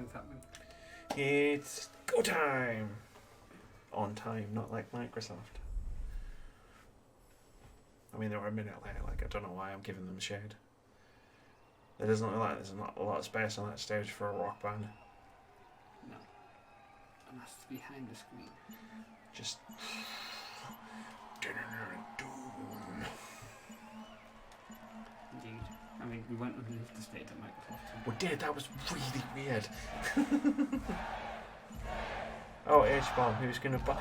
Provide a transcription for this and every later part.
Nothing's happening. It's go time. On time, not like Microsoft. I mean, they were a minute late. Like, I don't know why I'm giving them shade. It doesn't look like there's not a lot of space on that stage for a rock band. No. And that's behind the screen. Just. Indeed. I mean, we went underneath the stage at Microsoft. We did, that was really weird. Oh, H-bomb, who's gonna buy...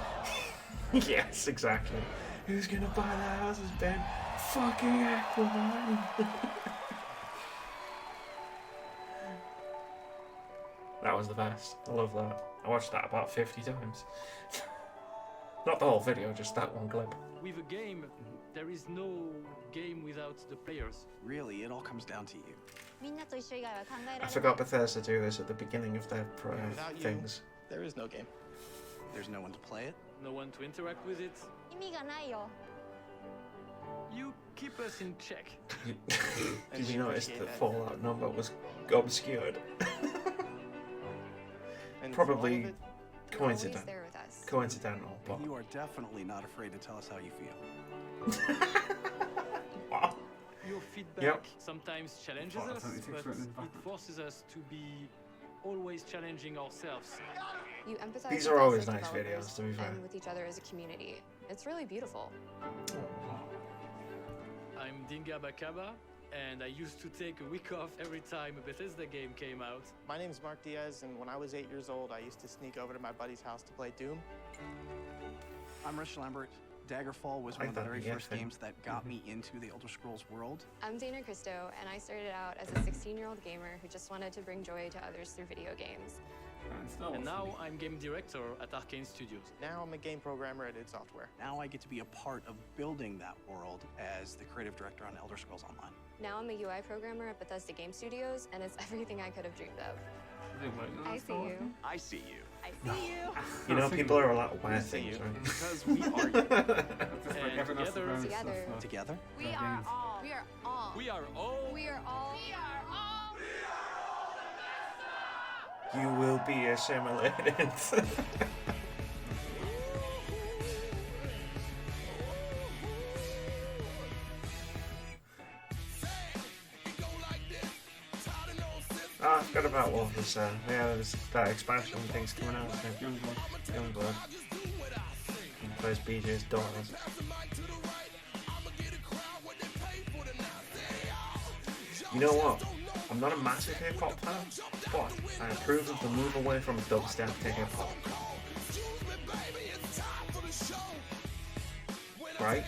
Yes, exactly. Who's gonna buy the houses, Ben? Fucking Aquaman! That was the best. I love that. I watched that about 50 times. Not the whole video, just that one clip. With a game, there is no game without the players. Really, it all comes down to you. I forgot Bethesda do this at the beginning of their Without you, things. there is no game. There's no one to play it. No one to interact with it. You keep us in check. Did you notice the Fallout number was obscured? Probably coincidental, but... You are definitely not afraid to tell us how you feel. Wow. Your feedback sometimes challenges us, but it forces us to be always challenging ourselves. You empathize These with are us always as nice developers videos, to be fair. and with each other as a community. It's really beautiful. I'm Dinga Bakaba, and I used to take a week off every time a Bethesda game came out. My name's Mark Diaz, and when I was 8 years old, I used to sneak over to my buddy's house to play Doom. I'm Rich Lambert. Daggerfall was one of the very first games that got me into the Elder Scrolls world. I'm Dana Christo, and I started out as a 16-year-old gamer who just wanted to bring joy to others through video games. And now I'm game director at Arcane Studios. Now I'm a game programmer at id Software. Now I get to be a part of building that world as the creative director on Elder Scrolls Online. Now I'm a UI programmer at Bethesda Game Studios, and it's everything I could have dreamed of. I see you. I see you. I see you. You know, people are allowed to wear things, right? Because we are you. And Together? We are all. We are all. We are all. We are all. We are all. You will be assimilated. Oh, I forgot about Wolfenstein. Yeah, there's that expansion thing's coming out. Youngblood. He plays BJ's daughters. You know what? I'm not a massive hip-hop fan, but I approve of the move away from dubstep to hip-hop. Right?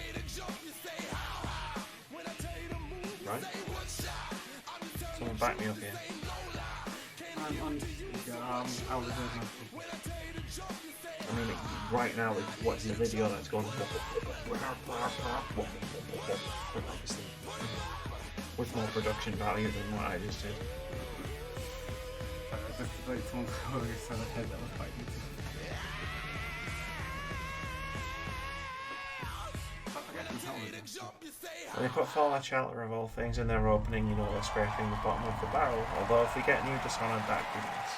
Right? Someone back me up here. I was I mean, right now, like, watching the video that's going obviously with more production value than what I just did. When they put Fallout Shelter of all things in their opening, you know they're scraping the bottom of the barrel. Although if we get new Dishonored, that could be nice.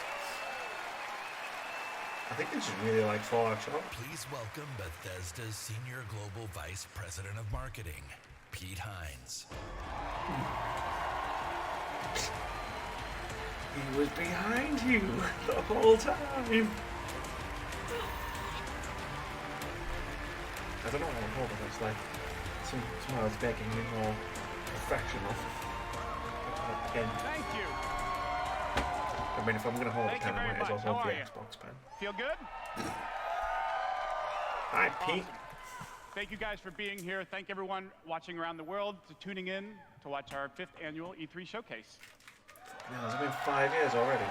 I think they just really like Fallout Shelter. Please welcome Bethesda's Senior Global Vice President of Marketing, Pete Hines. He was behind you the whole time. I don't know what I'm holding. It's like somehow it's making me more professional. Again. Thank you. I mean, if I'm going to hold Thank a pen, you I very might as well much. hold How the are you? Xbox pen. Feel good? Hi, Pete. Awesome. Thank you guys for being here. Thank everyone watching around the world for tuning in to watch our 5th annual E3 showcase. Yeah, it's been 5 years already.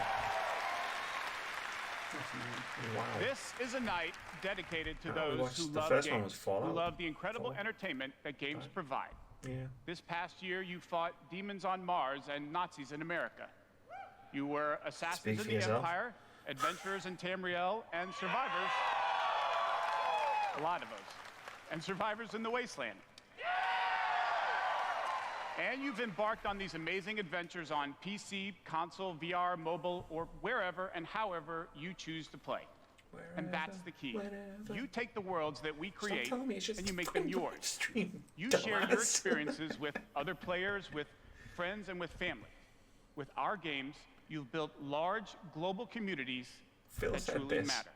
Wow. This is a night dedicated to We those watched who the love first one games, was Fallout. who love the incredible Fallout. entertainment that games provide. Yeah. This past year, you fought demons on Mars and Nazis in America. You were assassins Speak in for the yourself. Empire, adventurers in Tamriel, and survivors. A lot of us. And survivors in the Wasteland. And you've embarked on these amazing adventures on PC, console, VR, mobile, or wherever and however you choose to play. And that's the key. You take the worlds that we create and you make them yours. You share your experiences with other players, with friends, and with family. With our games, you've built large global communities that truly matter.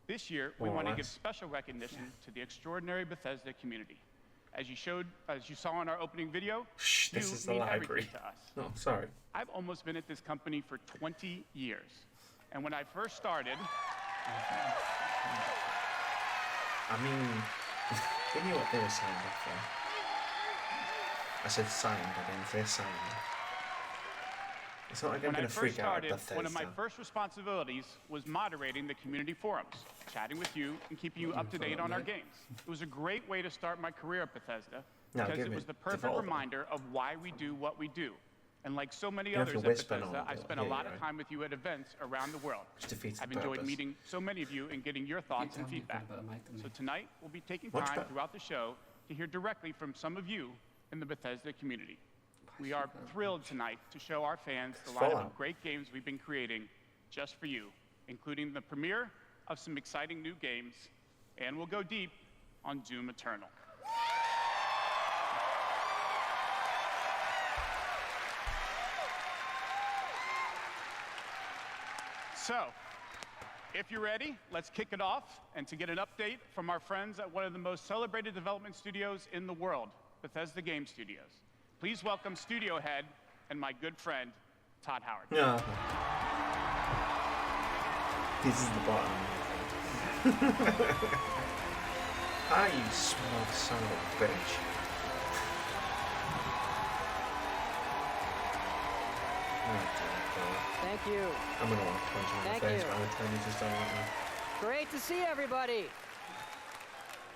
This year, we want to give special recognition to the extraordinary Bethesda community. As you saw in our opening video, this is the library to us. No, sorry. I've almost been at this company for 20 years. And when I first started, I mean, they knew what they were saying back there. I said signed, I didn't say signed. It's not like I'm going to freak out at Bethesda. One of my first responsibilities was moderating the community forums, chatting with you, and keeping you up to date on our games. It was a great way to start my career at Bethesda because it was the perfect reminder of why we do what we do. And like so many others at Bethesda, I spent a lot of time with you at events around the world. I've enjoyed meeting so many of you and getting your thoughts and feedback. So tonight, we'll be taking time throughout the show to hear directly from some of you in the Bethesda community. We are thrilled tonight to show our fans the lineup of great games we've been creating just for you, including the premiere of some exciting new games, and we'll go deep on Doom Eternal. So, if you're ready, let's kick it off. And to get an update from our friends at one of the most celebrated development studios in the world, Bethesda Game Studios. Please welcome studio head and my good friend, Todd Howard. No. This is the bottom. Hi, you small son of a bitch. Thank you. I'm gonna want to punch him in the face by the time you just don't want to. Great to see everybody.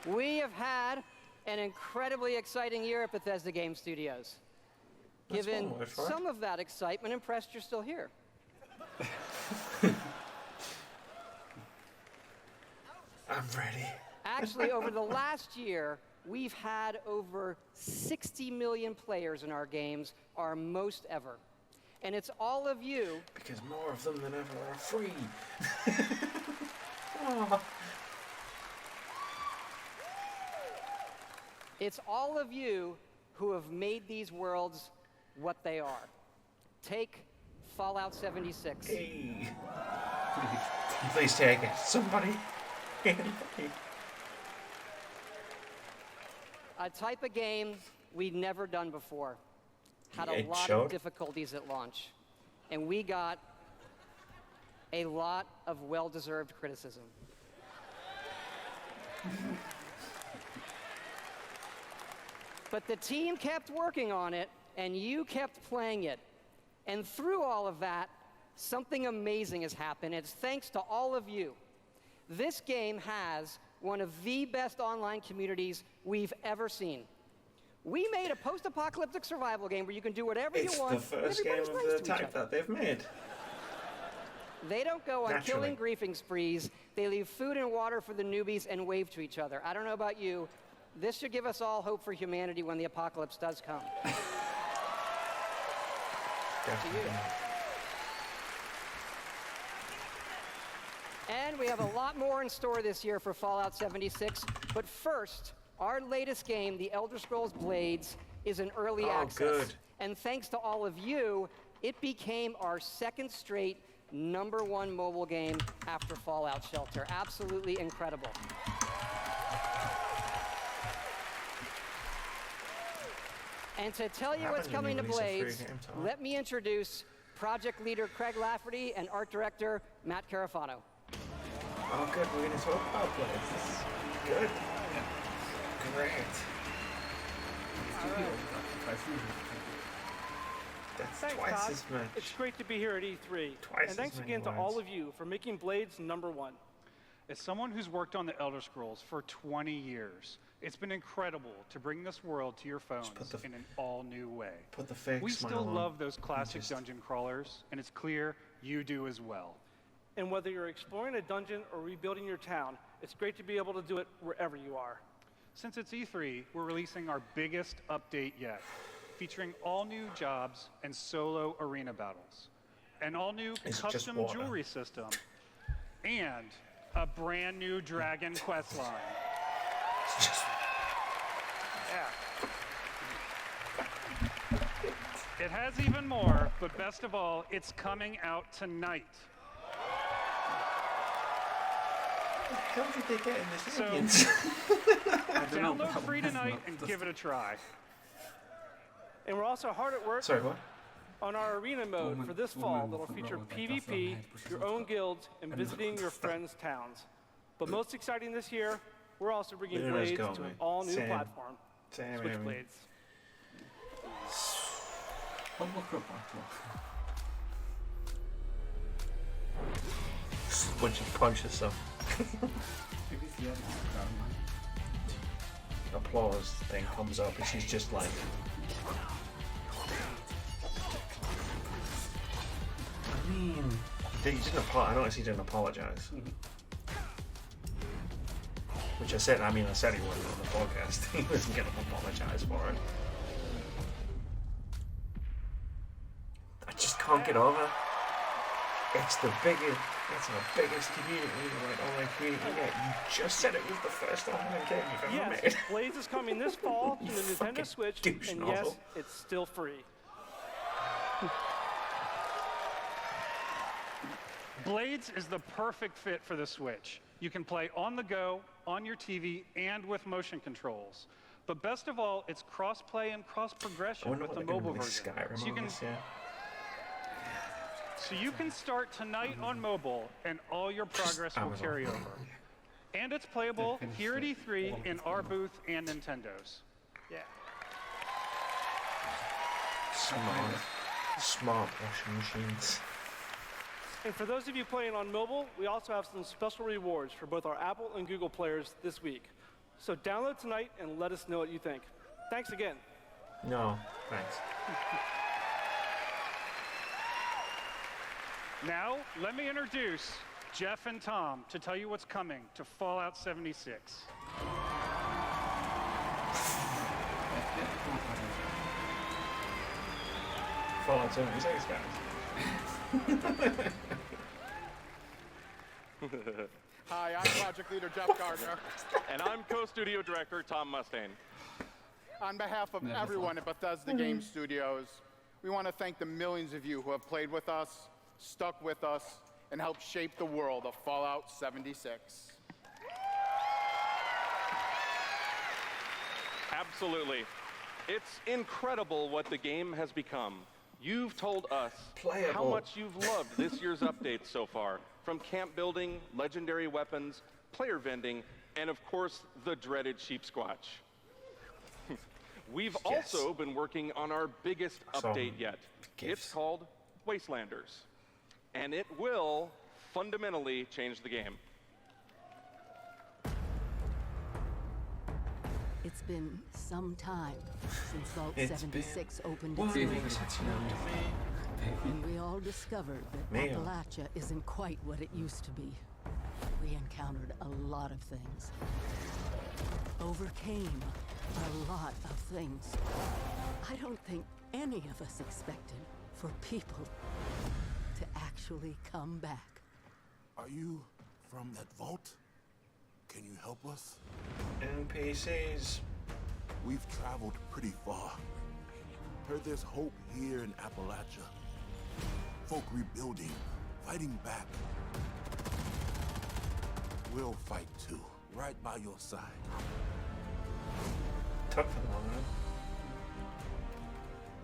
We have had an incredibly exciting year at Bethesda Game Studios. Given some of that excitement, impressed you're still here. I'm ready. Actually, over the last year, we've had over 60 million players in our games, our most ever. And it's all of you. Because more of them than ever are free. Oh. It's all of you who have made these worlds what they are. Take Fallout 76. Hey. Please take it. Somebody. A type of game we'd never done before. Had a lot of difficulties at launch. And we got a lot of well-deserved criticism. But the team kept working on it, and you kept playing it. And through all of that, something amazing has happened. It's thanks to all of you. This game has one of the best online communities we've ever seen. We made a post-apocalyptic survival game where you can do whatever you want. It's the first game of the type that they've made. They don't go on killing griefing sprees. They leave food and water for the newbies and wave to each other. I don't know about you. This should give us all hope for humanity when the apocalypse does come. To you. And we have a lot more in store this year for Fallout 76. But first, our latest game, The Elder Scrolls Blades, is in early access. Good. And thanks to all of you, it became our second straight #1 mobile game after Fallout Shelter. Absolutely incredible. And to tell you what's coming to Blades, let me introduce project leader Craig Lafferty and art director Matt Carafano. Oh, good. We're going to talk about Blades. This is good. Great. That's thanks, twice Todd. as much. It's great to be here at E3. Twice and thanks again to all of you for making Blades #1. As someone who's worked on the Elder Scrolls for 20 years, it's been incredible to bring this world to your phones in an all-new way. Put the fake We smile still on. love those classic dungeon crawlers, and it's clear you do as well. And whether you're exploring a dungeon or rebuilding your town, it's great to be able to do it wherever you are. Since it's E3, we're releasing our biggest update yet. featuring all new jobs and solo arena battles, an all-new custom jewelry system, and a brand new dragon quest line. Yeah. It has even more, but best of all, it's coming out tonight. How did they get in this so, audience? Download free tonight and give it a try. And we're also hard at work on our arena mode for this fall that'll feature PvP, your own guilds, and visiting your friends' towns. But most exciting this year, we're also bringing Blades to an all-new platform, Switchblades. Bunch of punches stuff. Applause thing comes up and she's just like, I mean, I noticed he didn't apologize. Which I said he wouldn't on the podcast. He wasn't gonna apologize for it. I just can't get over. It's the biggest community, like online community yet. You just said it was the first online game you've ever made. Blades is coming this fall to the Nintendo Switch, and yes, it's still free. Blades is the perfect fit for the Switch. You can play on the go, on your TV, and with motion controls. But best of all, it's cross-play and cross-progression with the mobile version. So you can start tonight on mobile, and all your progress will carry over. And it's playable here at E3 in our booth and Nintendo's. Yeah. Smart washing machines. And for those of you playing on mobile, we also have some special rewards for both our Apple and Google players this week. So download tonight and let us know what you think. Thanks again. No, thanks. Now, let me introduce Jeff and Tom to tell you what's coming to Fallout 76. Fallout 76, guys. Hi, I'm Project Leader Jeff Gardner. And I'm Co-Studio Director Tom Mustaine. On behalf of everyone at Bethesda Game Studios, we want to thank the millions of you who have played with us, stuck with us, and helped shape the world of Fallout 76. Absolutely. It's incredible what the game has become. You've told us how much you've loved this year's updates so far, from camp building, legendary weapons, player vending, and of course, the dreaded sheep squatch. We've also been working on our biggest update yet. It's called Wastelanders. And it will fundamentally change the game. It's been some time since Vault 76 opened its doors. And we all discovered that Appalachia isn't quite what it used to be. We encountered a lot of things. Overcame a lot of things. I don't think any of us expected for people to actually come back. Are you from that vault? Can you help us? NPCs. We've traveled pretty far. Heard there's hope here in Appalachia. Folk rebuilding, fighting back. We'll fight too, right by your side. Tough for the moment.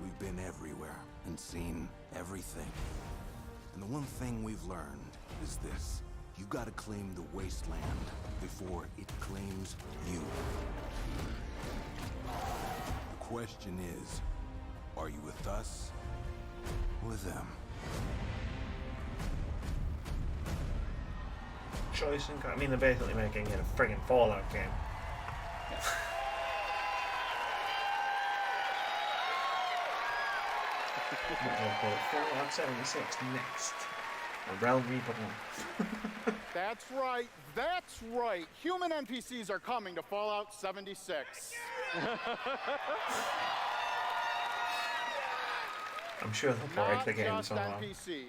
We've been everywhere and seen everything. And the one thing we've learned is this. You gotta claim the wasteland before it claims you. The question is, are you with us or with them? Choice and I mean, they're basically making it a friggin' Fallout game. Fallout 76 next. A Realm Reborn. That's right, that's right. Human NPCs are coming to Fallout 76. I'm sure they'll break the game somehow. Not just NPCs,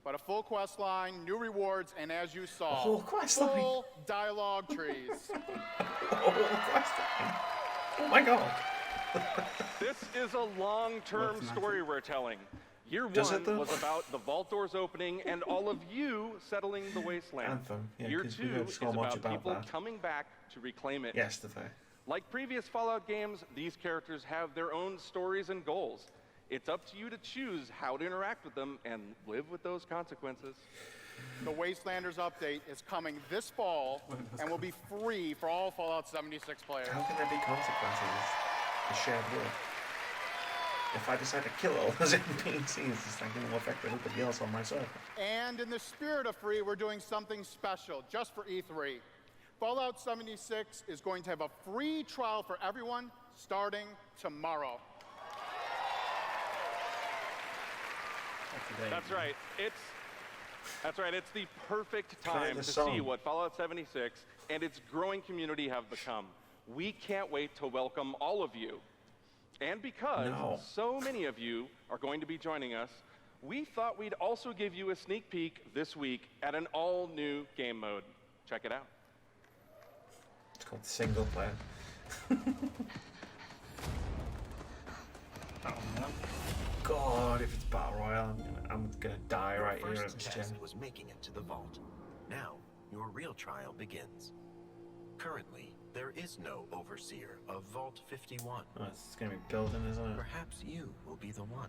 but a full quest line, new rewards, and as you saw, a whole quest line. Full dialogue trees. A whole quest line. Oh my god. This is a long-term story we're telling. Year one was about the vault doors opening and all of you settling the wasteland. Yeah, Year two is about people coming back to reclaim it. Yesterday. Like previous Fallout games, these characters have their own stories and goals. It's up to you to choose how to interact with them and live with those consequences. The Wastelanders update is coming this fall and will be free for all Fallout 76 players. How can there be consequences? A shared world. If I decide to kill all those NPCs, it's not going to affect everybody else on my server. And in the spirit of free, we're doing something special just for E3. Fallout 76 is going to have a free trial for everyone starting tomorrow. That's right. It's the perfect time to see what Fallout 76 and its growing community have become. We can't wait to welcome all of you. And because so many of you are going to be joining us, we thought we'd also give you a sneak peek this week at an all-new game mode. Check it out. It's called single player. Oh no. God, if it's Battle Royale, I'm gonna die right here at this test was making it to the vault. Now, your real trial begins. Currently, there is no overseer of Vault 51. Oh, it's gonna be building, isn't it? Perhaps you will be the one.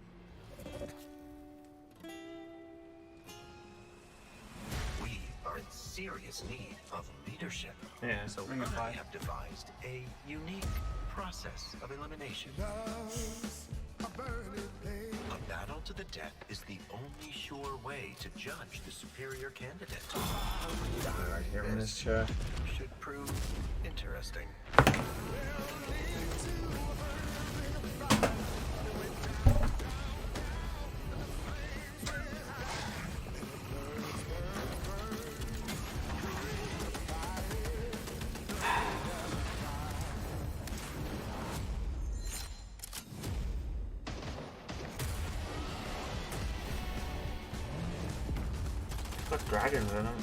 We are in serious need of leadership. Yeah, so I have devised a unique process of elimination. A battle to the death is the only sure way to judge the superior candidate. Right here in this chair. Should prove interesting. Got dragons in them.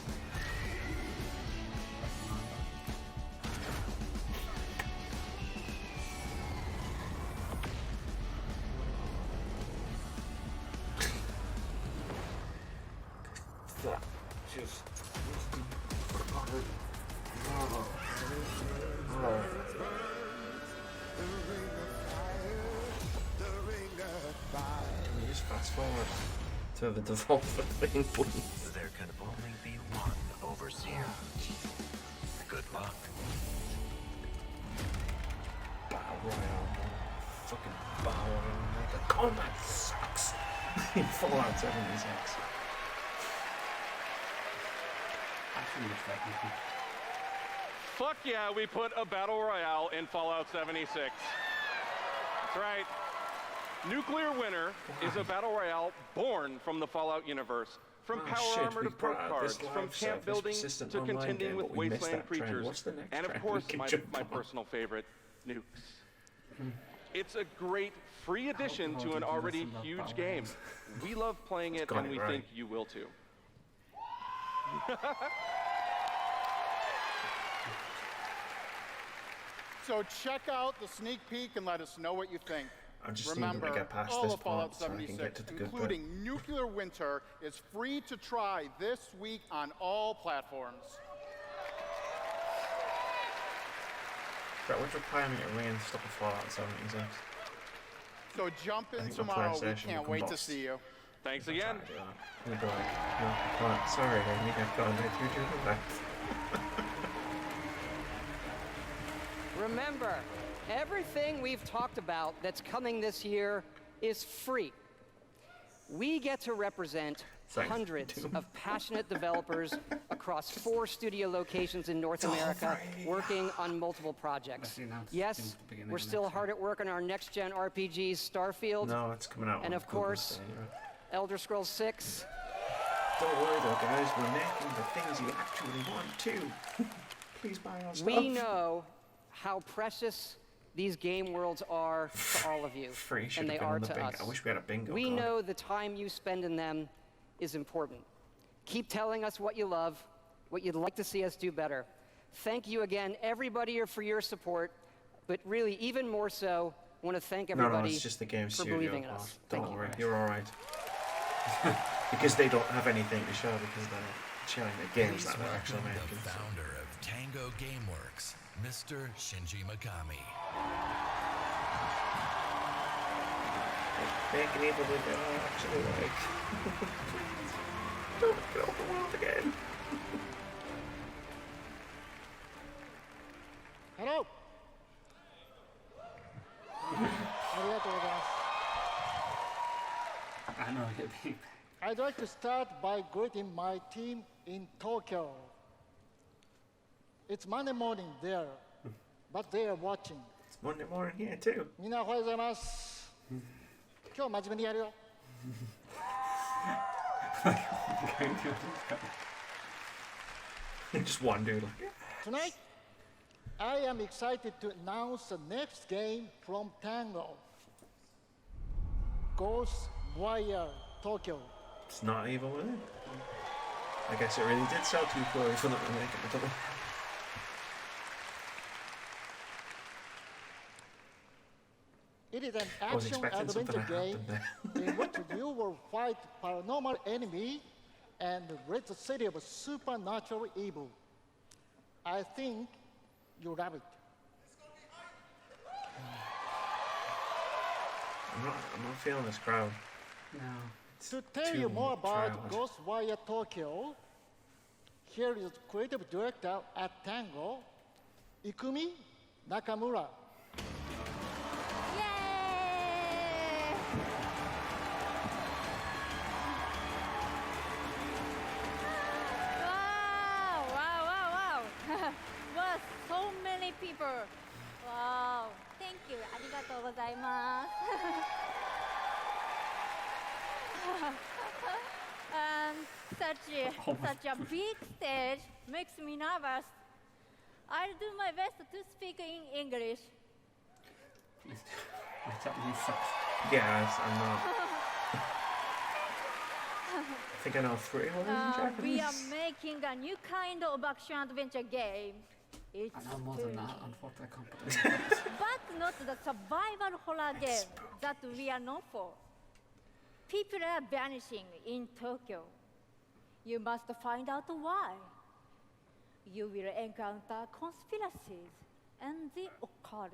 Just Can we just fast forward to the default thing, please? There can only be one overseer. Good luck. Battle Royale. Fucking Battle Royale. The combat sucks. In Fallout 76. Fuck yeah, we put a Battle Royale in Fallout 76. That's right. Nuclear Winter is a Battle Royale born from the Fallout universe. From power armor to perk cards, from camp building to contending with wasteland creatures, and of course my personal favorite, nukes. It's a great free addition to an already huge game. We love playing it and we think you will too. So check out the sneak peek and let us know what you think. I just Remember, need to get past all this of Fallout part so I can 76, get to the good including bit. Nuclear Winter, is free to try this week on all platforms. Right, what's requiring me to reinstall Fallout 76? So jump in tomorrow. We can't wait to see you. Thanks again. I'm gonna be like, no, what? Sorry, Amy, I've got to make you do the best. Remember, everything we've talked about that's coming this year is free. We get to represent hundreds of passionate developers across 4 studio locations in North America working on multiple projects. Yes, we're still hard at work on our next-gen RPG, Starfield. No, it's coming out. And of course, Elder Scrolls 6. Don't worry though, guys, we're making the things you actually want too. Please buy our stuff. We know how precious these game worlds are to all of you, and they are to us. I wish we had a bingo. We know the time you spend in them is important. Keep telling us what you love, what you'd like to see us do better. Thank you again, everybody, for your support, but really, even more so, I want to thank everybody it's just the game for believing in us. Don't worry, you're all right. Because they don't have anything to show because they're not showing the games that they're actually making. The founder of Tango Gameworks, Mr. Shinji Mikami. Making evil that they don't actually like. Don't get off the world again. Hello. I know you're big. I'd like to start by greeting my team in Tokyo. It's Monday morning there, but they are watching. It's Monday morning here too. みんなおはようございます。今日真面目にやるよ。Just one dude. Tonight, I am excited to announce the next game from Tango. Ghostwire Tokyo. It's not evil, is it? I guess it really did sell too poorly for them to make it. I don't know. It is an action-adventure game in which you will fight paranormal enemy and rid the city of supernatural evil. I think you'll love it. I'm not feeling this crowd. No. To tell you more about Ghostwire Tokyo, here is creative director at Tango, Ikumi Nakamura. Wow, so many people. Wow, thank you. ありがとうございます。Such a big stage makes me nervous. I'll do my best to speak in English. My Japanese sucks. Yes, I'm not. I think I know 3 words in Japanese. We are making a new kind of action-adventure game. It's I know more than that, unfortunately. but not the survival horror game that we are known for. People are vanishing in Tokyo. You must find out why. You will encounter conspiracies and the occult.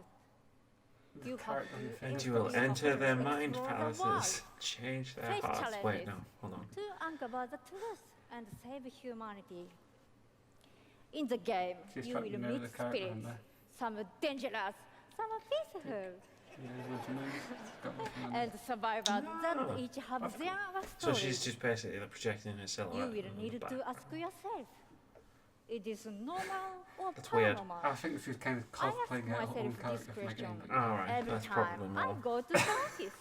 You have and you will enter their mind palaces, change their hearts. Wait, no, hold on. To uncover the truth and save humanity. In the game, you will meet spirits, some dangerous, some peaceful, and survivors that each have their stories. So she's just basically projecting her silhouette. You will need to ask yourself, it is normal or That's weird. paranormal? I think she's kind of cosplaying her own character from the game. Alright, that's probably I more go to practice.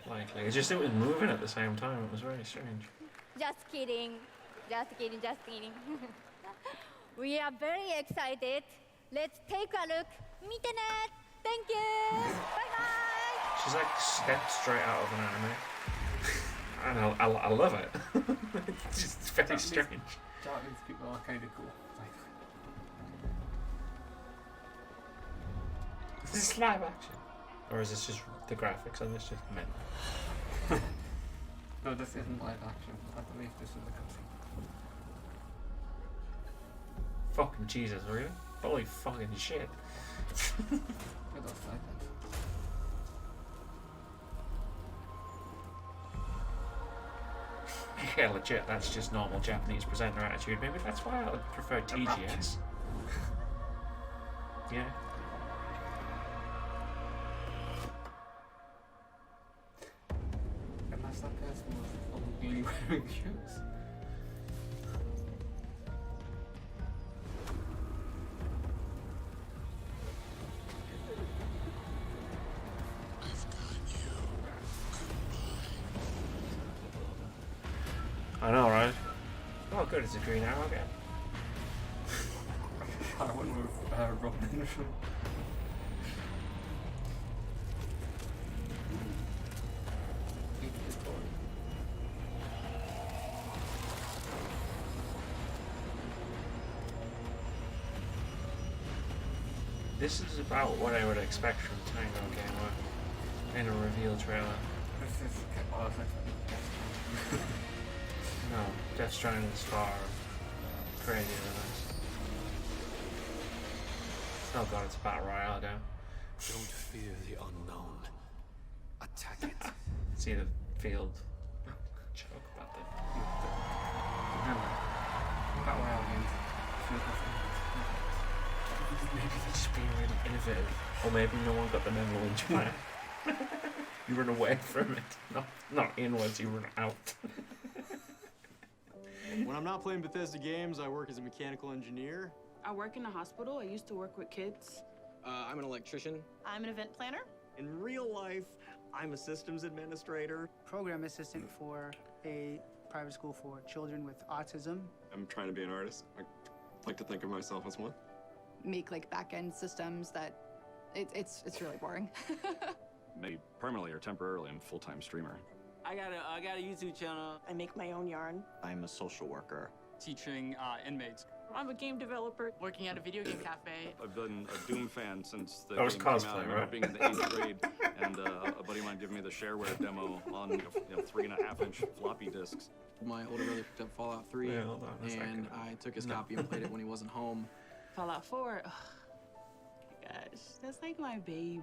likely. It just, it was moving at the same time. It was very strange. Just kidding. Just kidding, just kidding. We are very excited. Let's take a look. 見てね. Thank you. Bye bye. She's like stepped straight out of an anime. And I love it. It's just very strange. Japanese people are kind of cool. Is this live action? Or is this just the graphics and it's just men? No, this isn't live action. I believe this is a cutscene. Fucking Jesus, really? Holy fucking shit. Look at those silence. Yeah, legit, that's just normal Japanese presenter attitude. Maybe that's why I would prefer TGS. Yeah. Unless that person was probably wearing shoes. I know, right? Oh, good, it's a green arrow again. I went with Robin. This is about what I would expect from Tango Gamer in a reveal trailer. No, Death Stranding is far crazier than this. Oh god, it's a battle royale now. Don't fear the unknown. Attack it. See the field. Joke about the battle royale games. Maybe they're just being really innovative. Or maybe no one got the memo in Japan. You run away from it. Not inwards, you run out. When I'm not playing Bethesda games, I work as a mechanical engineer. I work in a hospital. I used to work with kids. I'm an electrician. I'm an event planner. In real life, I'm a systems administrator. Program assistant for a private school for children with autism. I'm trying to be an artist. I like to think of myself as one. Make like back-end systems that it's really boring. Maybe permanently or temporarily, I'm a full-time streamer. I got a YouTube channel. I make my own yarn. I'm a social worker. Teaching inmates. I'm a game developer working at a video game cafe. I've been a Doom fan since the That was game came out. cosplay, I remember right? being in the 8th grade, and a buddy of mine gave me the shareware demo on 3.5-inch floppy disks. My older brother picked up Fallout 3, Yeah, hold on a second. and I took his copy and played it when he wasn't home. Fallout 4. Oh, my gosh, that's like my baby.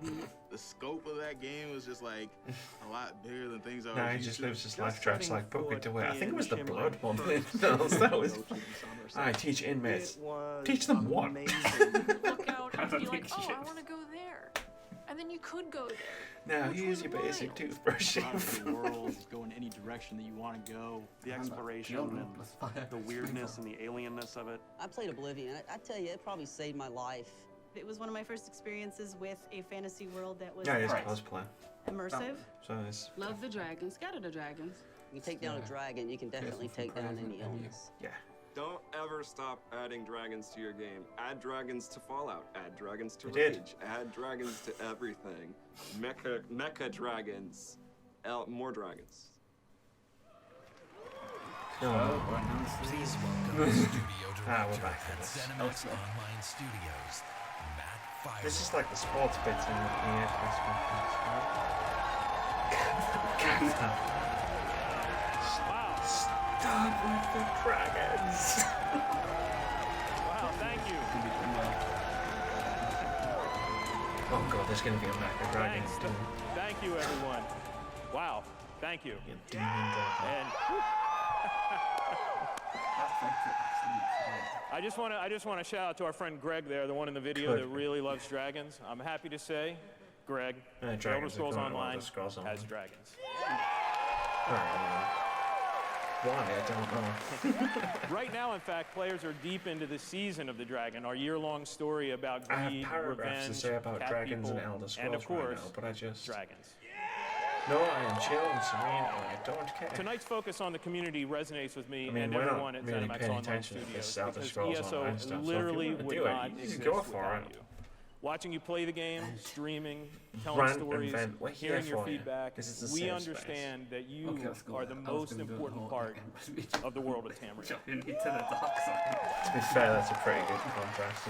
The scope of that game was just like a lot bigger than things I was Nah, he used just to. lives his life dressed like puppet to wear. I think it was the blood one. That was. I teach inmates. Teach them what? Look out and be like, oh, I want to go there. And then you could go there. Now here's your basic toothbrush. The world go in any direction that you want to go. The exploration and the weirdness and the alienness of it. I played Oblivion. I tell you, it probably saved my life. It was one of my first experiences with a fantasy world that was Yeah, it's cosplay. immersive. So it's. Love the dragons. Scatter the dragons. You take down a dragon, you can definitely take down any illness. Yeah. Don't ever stop adding dragons to your game. Add dragons to Fallout. Add dragons to I did. Rage. Add dragons to everything. Mecha dragons. More dragons. Please welcome the studio We're director back at to this. Zenimax Online Studios, Matt Firewall. This is like the sports bits in the EA press conference. Wow. Stop with the dragons. Wow, thank you. Oh god, there's gonna be a mecha dragon. Thank you, everyone. Wow, thank you. Demon dragon. And I just want to shout out to our friend Greg there, the one in the video that really loves dragons. I'm happy to say, Greg, The Elder dragons are Scrolls going to Online Elder Scrolls has dragons. Why? I don't know. Right now, in fact, players are deep into the season of the dragon, our year-long story about I have greed, paragraphs revenge, to say about cat dragons people, and Elder Scrolls and of course, right now, but I just dragons. No, I am chill and serene, and I don't care. Tonight's focus on the community resonates with me I mean, and we're everyone not at really ZeniMax paying Online attention to Studios this Elder because Scrolls ESO Online stuff. literally So if you would want not to do it, you exist can go for without it. you. Watching you play the game, streaming, telling Rant and stories, vent. We're here hearing your for you. feedback, This is a we safe understand that you Okay, let's go are there. the I was most gonna do the important whole part of the world of Tamriel. Jumping into the dark side. To be fair, that's a pretty good contrast.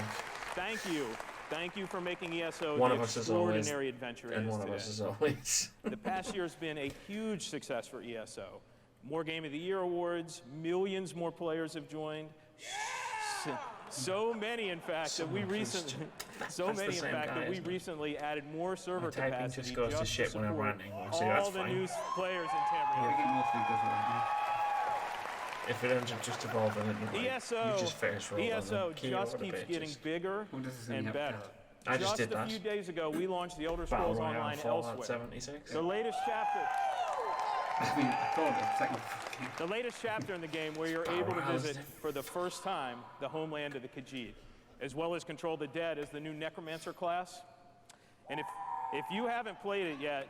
Thank you. Thank you for making ESO One the of us is always, extraordinary adventure it and is one of today. us is always. The past year has been a huge success for ESO. More Game of the Year awards, millions more players have joined. So many, in fact, that we recently added more server typing capacity just goes to shit when I'm support ranting, so that's all the fine. new players in Tamriel. If it ends up just evolving into like, ESO, you just face roll ESO on just keeps getting bigger and better. I just did a that. few days ago, we launched the Elder Battle Scrolls Royale Online Fallout elsewhere. 76. The latest chapter. I mean, I thought it. The latest chapter in the game where you're able to visit for the first time the homeland of the Khajiit, as well as control the dead as the new Necromancer class. And if you haven't played it yet,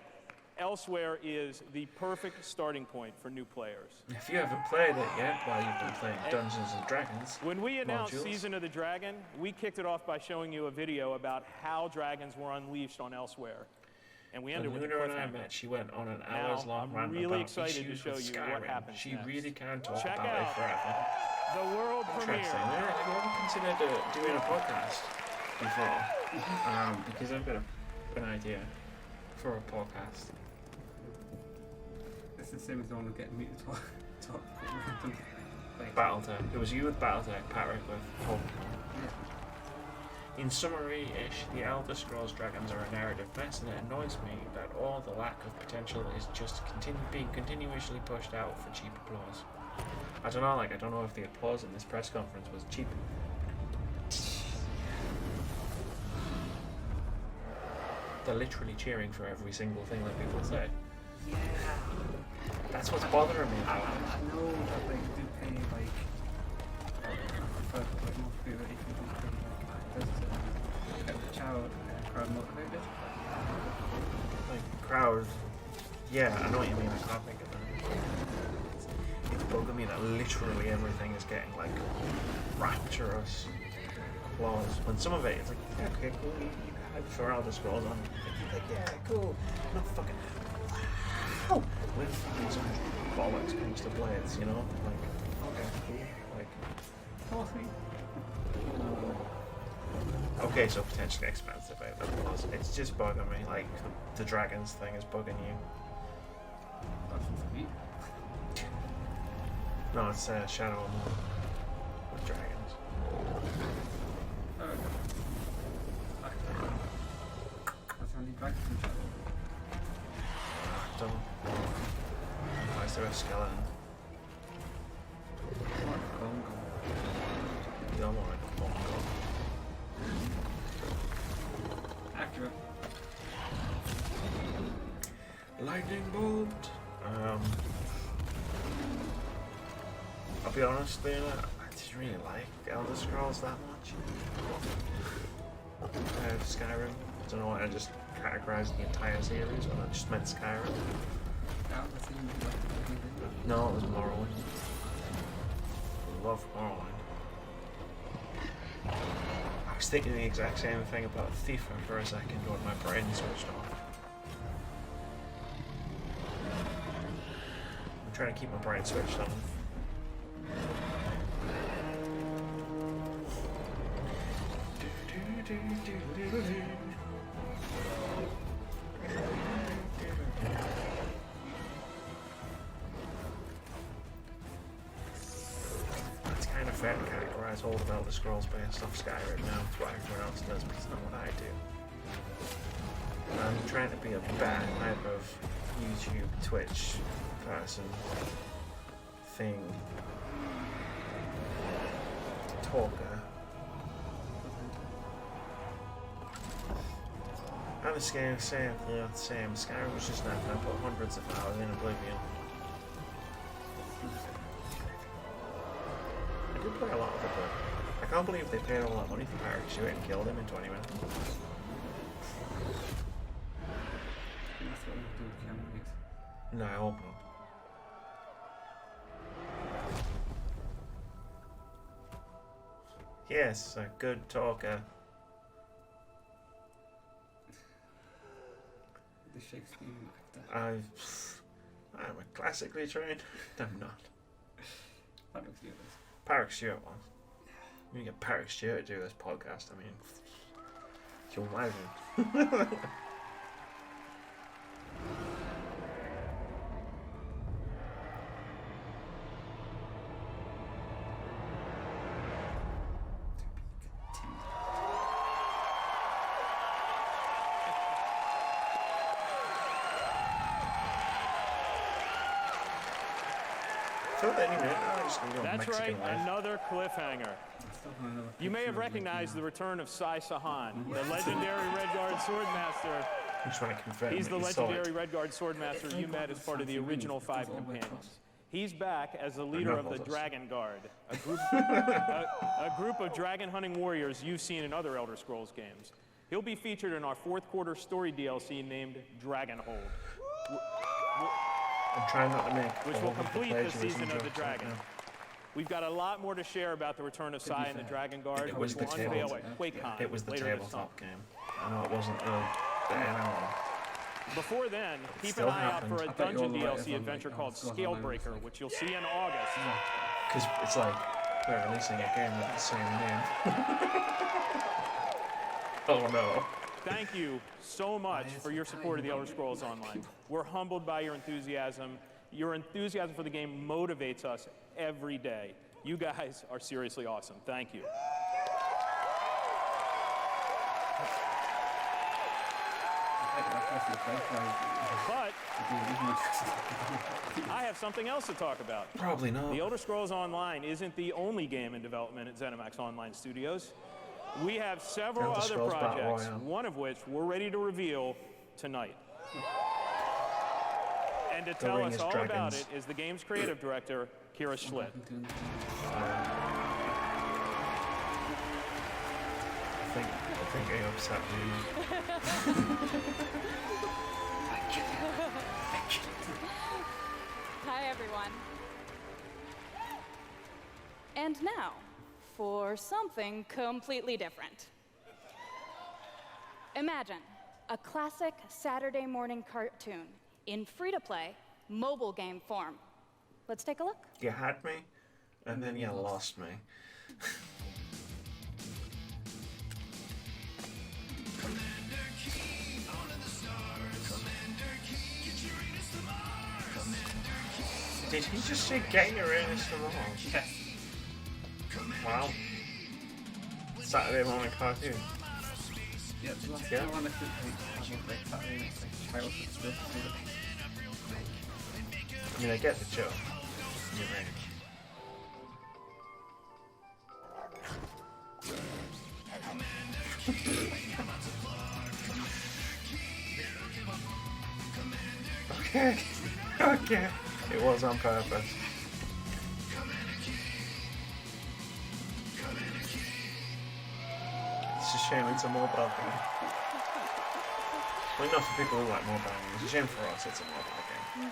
Elsewhere is the perfect starting point for new players. If you haven't played it yet while you've been playing Dungeons & Dragons When we announced modules, Season of the Dragon, we kicked it off by showing you a video about how dragons were unleashed on Elsewhere. And we ended with a Luna and I cliffhanger. met, she went on an Now, hours-long I'm rant really about excited to issues show with you what Skyrim. happens She next. really can talk Check about out it forever. the world premiere. Interesting. Have you ever considered doing a podcast before? Because I've got an idea for a podcast. It's the same as the one with getting me to talk random. Battletech. It was you with Battletech, Patrick with Pokemon. Yeah. In summary-ish, the Elder Scrolls Dragons are a narrative mess, and it annoys me that all the lack of potential is just being continuously pushed out for cheap applause. I don't know, I don't know if the applause in this press conference was cheap. They're literally cheering for every single thing that people say. Yeah. That's what's bothering me about it. I know that they do pay for more food that you can do Bethesda to get the crowd motivated. Crowd. Yeah, I know what you mean. I can't think of it. It's bugging me that literally everything is getting rapturous applause. When some of it is yeah, okay, cool. You had for Elder Scrolls on. Yeah, cool. Not fucking. Wow. When fucking some bollocks comes to blades, okay, cool. Okay, so potentially expensive applause. It's just bugging me. The dragons thing is bugging you. That's for me. No, it's Shadow of War with dragons. That's only dragons in Shadow. Don't. Why is there a skeleton? You don't want a bongo. Accurate. Lightning bolt. I'll be honest, Lena, I didn't really like Elder Scrolls that much. Skyrim. I don't know why I just categorized the entire series when I just meant Skyrim. No, it was Morrowind. Love Morrowind. I was thinking the exact same thing about FIFA for a second when my brain switched off. I'm trying to keep my brain switched on. That's kind of fair to categorize all of Elder Scrolls based off Skyrim now. It's what everyone else does, but it's not what I do. I'm trying to be a bad type of YouTube, Twitch person thing. Talker. I'm the same. Skyrim was just nothing. I put hundreds of hours in Oblivion. I did play a lot of it, but I can't believe they paid all that money for Patrick Stewart and killed him in 20 minutes. No, I hope not. Yes, a good talker. The Shakespearean actor. I'm a classically trained. I'm not. Patrick Stewart was. You get Patrick Stewart to do this podcast. I mean, can you imagine? That's right, another cliffhanger. You may have recognized the return of Sai Sahan, the legendary Redguard Swordmaster. I'm trying to confirm. He's the legendary Redguard Swordmaster you met as part of the original 5 companions. He's back as the leader of the Dragon Guard, a group of dragon hunting warriors you've seen in other Elder Scrolls games. He'll be featured in our 4th quarter story DLC named Dragonhold. I'm trying not to make which will complete the season of the Dragon. We've got a lot more to share about the return of Sai and the Dragon Guard, which will unveil at QuakeCon It was the later this summer. tabletop game. I know it wasn't the MMO. Before then, keep an eye out for a dungeon DLC adventure called Scalebreaker, which you'll see in August. Because it's like we're releasing a game with the same name. Oh no. Thank you so much for your support of the Elder Scrolls Online. We're humbled by your enthusiasm. Your enthusiasm for the game motivates us every day. You guys are seriously awesome. Thank you. But I have something else to talk about. Probably not. The Elder Scrolls Online isn't the only game in development at ZeniMax Online Studios. We have several Elder other Scrolls Battle projects, Royale. one of which we're ready to reveal tonight. And to tell Ring us is all about Dragons. it is the game's creative director, Kira Schlitt. I think I upset Hi, everyone. And now, for something completely different. Imagine a classic Saturday morning cartoon in free-to-play mobile game form. Let's take a look. You had me, and then you lost me. Did he just say get Uranus to Mars? Yes. Wow. Saturday morning cartoon. Yeah, the last Yeah. one I could have like Saturday, it's like childhood stuff. I mean, I get the joke. You're right. Okay. Okay. It was on purpose. It's a shame it's a mobile game. Well, not for people who like mobile games. It's a shame for us it's a mobile game.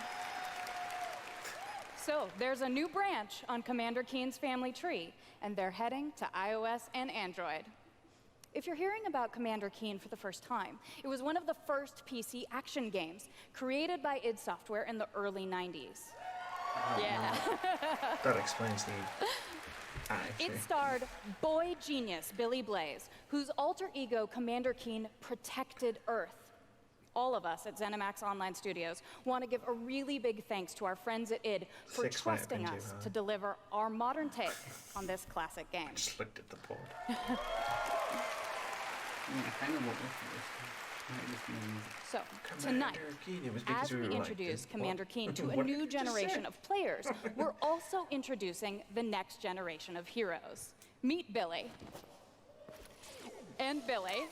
So, there's a new branch on Commander Keen's family tree, and they're heading to iOS and Android. If you're hearing about Commander Keen for the first time, it was one of the first PC action games created by id Software in the early 90s. Yeah. That explains the It starred boy genius Billy Blaze, whose alter ego Commander Keen protected Earth. All of us at ZeniMax Online Studios want to give a really big thanks to our friends at id for 6 trusting might have been us too high. to deliver our modern take on this classic game. Just looked at the board. I kind of want this. So, tonight, Keen, it was because as we we were like, introduce what? Commander Keen to a What new did you just generation say? of players, we're also introducing the next generation of heroes. Meet Billy. And Billy.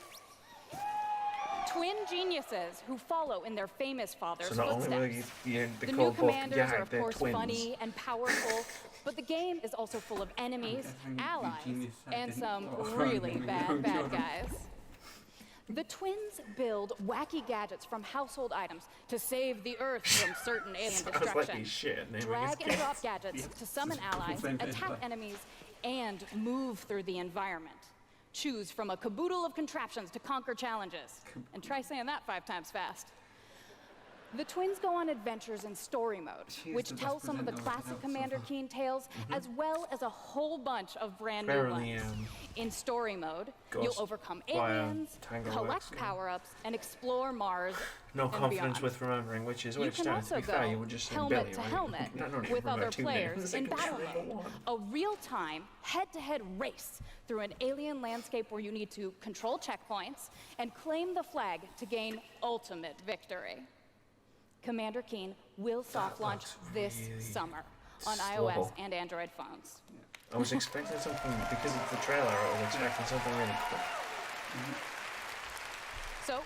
Twin geniuses who follow in their famous father's So not only footsteps. will you the The new code book, commanders yeah, are, of they're course, twins. funny and powerful, but the game is also full of enemies, allies, and some really bad guys. The twins build wacky gadgets from household items to save the Earth from certain alien Sounds like destruction. he's shit naming Drag his and drop kids. gadgets to summon allies, attack enemies, and move through the environment. Choose from a caboodle of contraptions to conquer challenges. And try saying that 5 times fast. The twins go on adventures in story mode, which the tells best some of the presenter I've classic had so Commander far. Keen tales, as well as a whole bunch of brand new Apparently, ones. In story mode, you'll Ghost overcome via aliens, Tango collect X, power-ups, and explore Mars No and confidence beyond. with remembering which is You which. can Dan, also to be fair, go you were just saying helmet Billy, to right? helmet I don't even with remember other 2 players names. I in can just battle remember mode. 1. A real-time, head-to-head race through an alien landscape where you need to control checkpoints and claim the flag to gain ultimate victory. Commander Keen will soft launch this summer on iOS slow. and Android phones. I was expecting something, because of the trailer, I was expecting something really quick. So,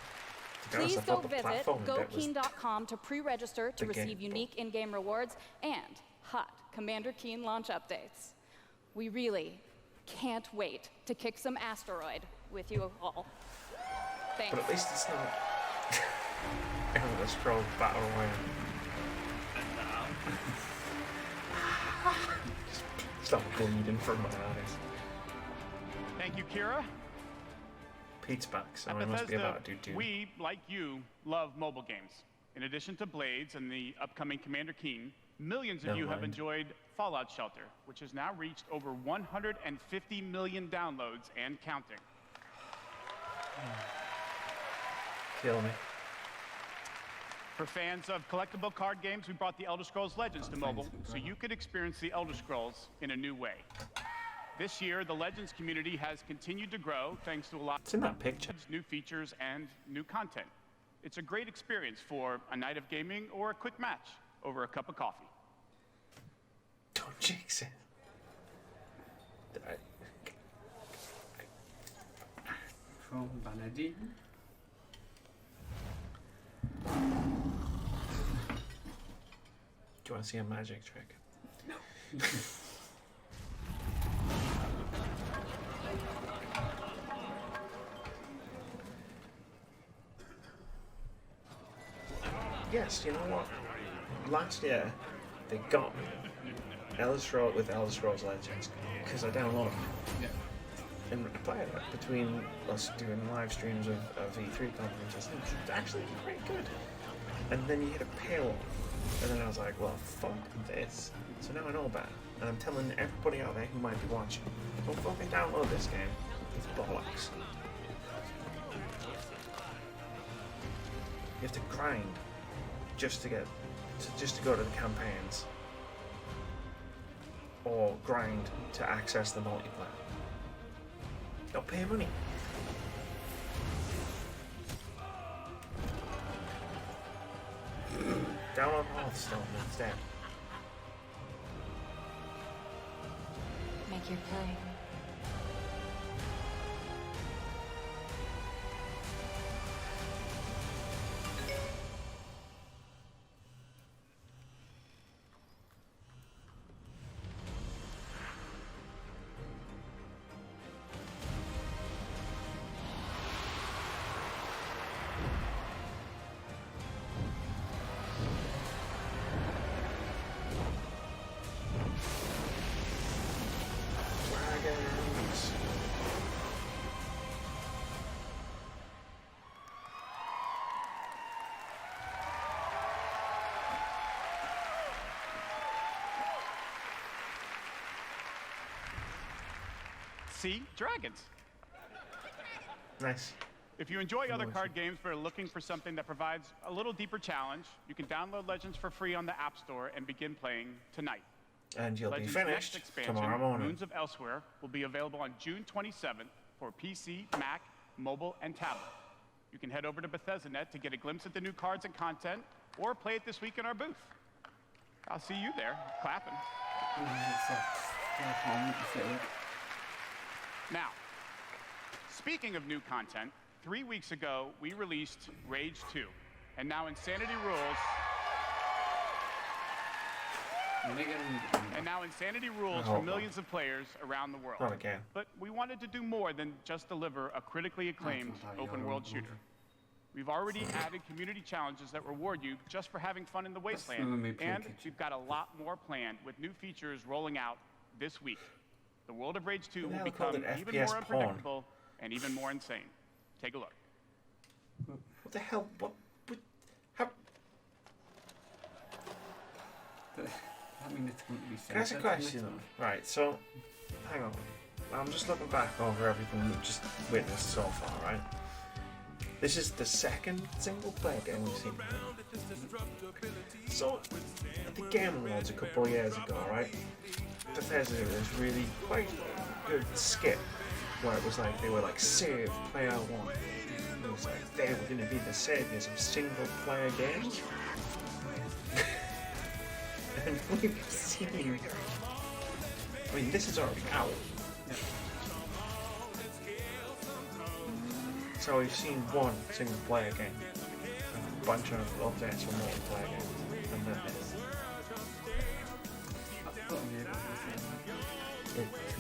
To be honest, please I go thought the visit platforming bit was gokeen.com to pre-register to the game. receive unique in-game rewards and hot Commander Keen launch updates. We really can't wait to kick some asteroid with you all. Thanks. But at least it's not Elder Scrolls Battle Royale. Stop bleeding from my eyes. Thank you, Kira. Pete's back, so At it must be Bethesda, about do. we, like you, love mobile games. In addition to Blades and the upcoming Commander Keen, millions of Never you have mind. enjoyed Fallout Shelter, which has now reached over 150 million downloads and counting. Kill me. For fans of collectible card games, we brought the Elder Scrolls Legends to mobile so you could experience the Elder Scrolls in a new way. This year, the Legends community has continued to grow thanks to a lot of new features and new content. It's a great experience for a night of gaming or a quick match over a cup of coffee. Don't jinx it. From Vanadine. Do you want to see a magic trick? No. Yes, you know what? Last year, they got me Elder Scrolls with Elder Scrolls Legends because I downloaded it. Yeah. And I played it between us doing live streams of E3 conferences. It was actually pretty good. And then you hit a paywall. And then I was like, well, fuck this. So now I know better. And I'm telling everybody out there who might be watching, don't fucking download this game. It's bollocks. You have to grind just to go to the campaigns, or grind to access the multiplayer. Don't pay money. Download Hearthstone instead. Make your play. Dragons. See? Dragons. Nice. If you enjoy other card games but are looking for something that provides a little deeper challenge, you can download Legends for free on the App Store and begin playing tonight. And you'll Legends' be next finished expansion, tomorrow morning. Moons of Elsewhere, will be available on June 27th for PC, Mac, mobile, and tablet. You can head over to Bethesda.net to get a glimpse at the new cards and content, or play it this week in our booth. I'll see you there, clapping. Now, speaking of new content, 3 weeks ago, we released Rage 2, and now Insanity Rules for millions of players around the world. Not again. But we wanted to do more than just deliver a critically acclaimed open-world shooter. We've already added community challenges that reward you just for having fun in the wasteland, and we've got a lot more planned with new features rolling out this week. The world of Rage 2 will become even more unpredictable and even more insane. Take a look. What the hell? What? How? I mean, it's going to be. Can I ask a question though? Right, so, hang on. I'm just looking back over everything we've just witnessed so far, right? This is the second single-player game we've seen. So, at the Game Awards a couple of years ago, right? Bethesda did this really quite good skit where it was like they were like save player one. It was like they were going to be the saviors of single-player games. And we've seen. I mean, this is already out. So we've seen one single-player game, and a bunch of updates for multiplayer games, and then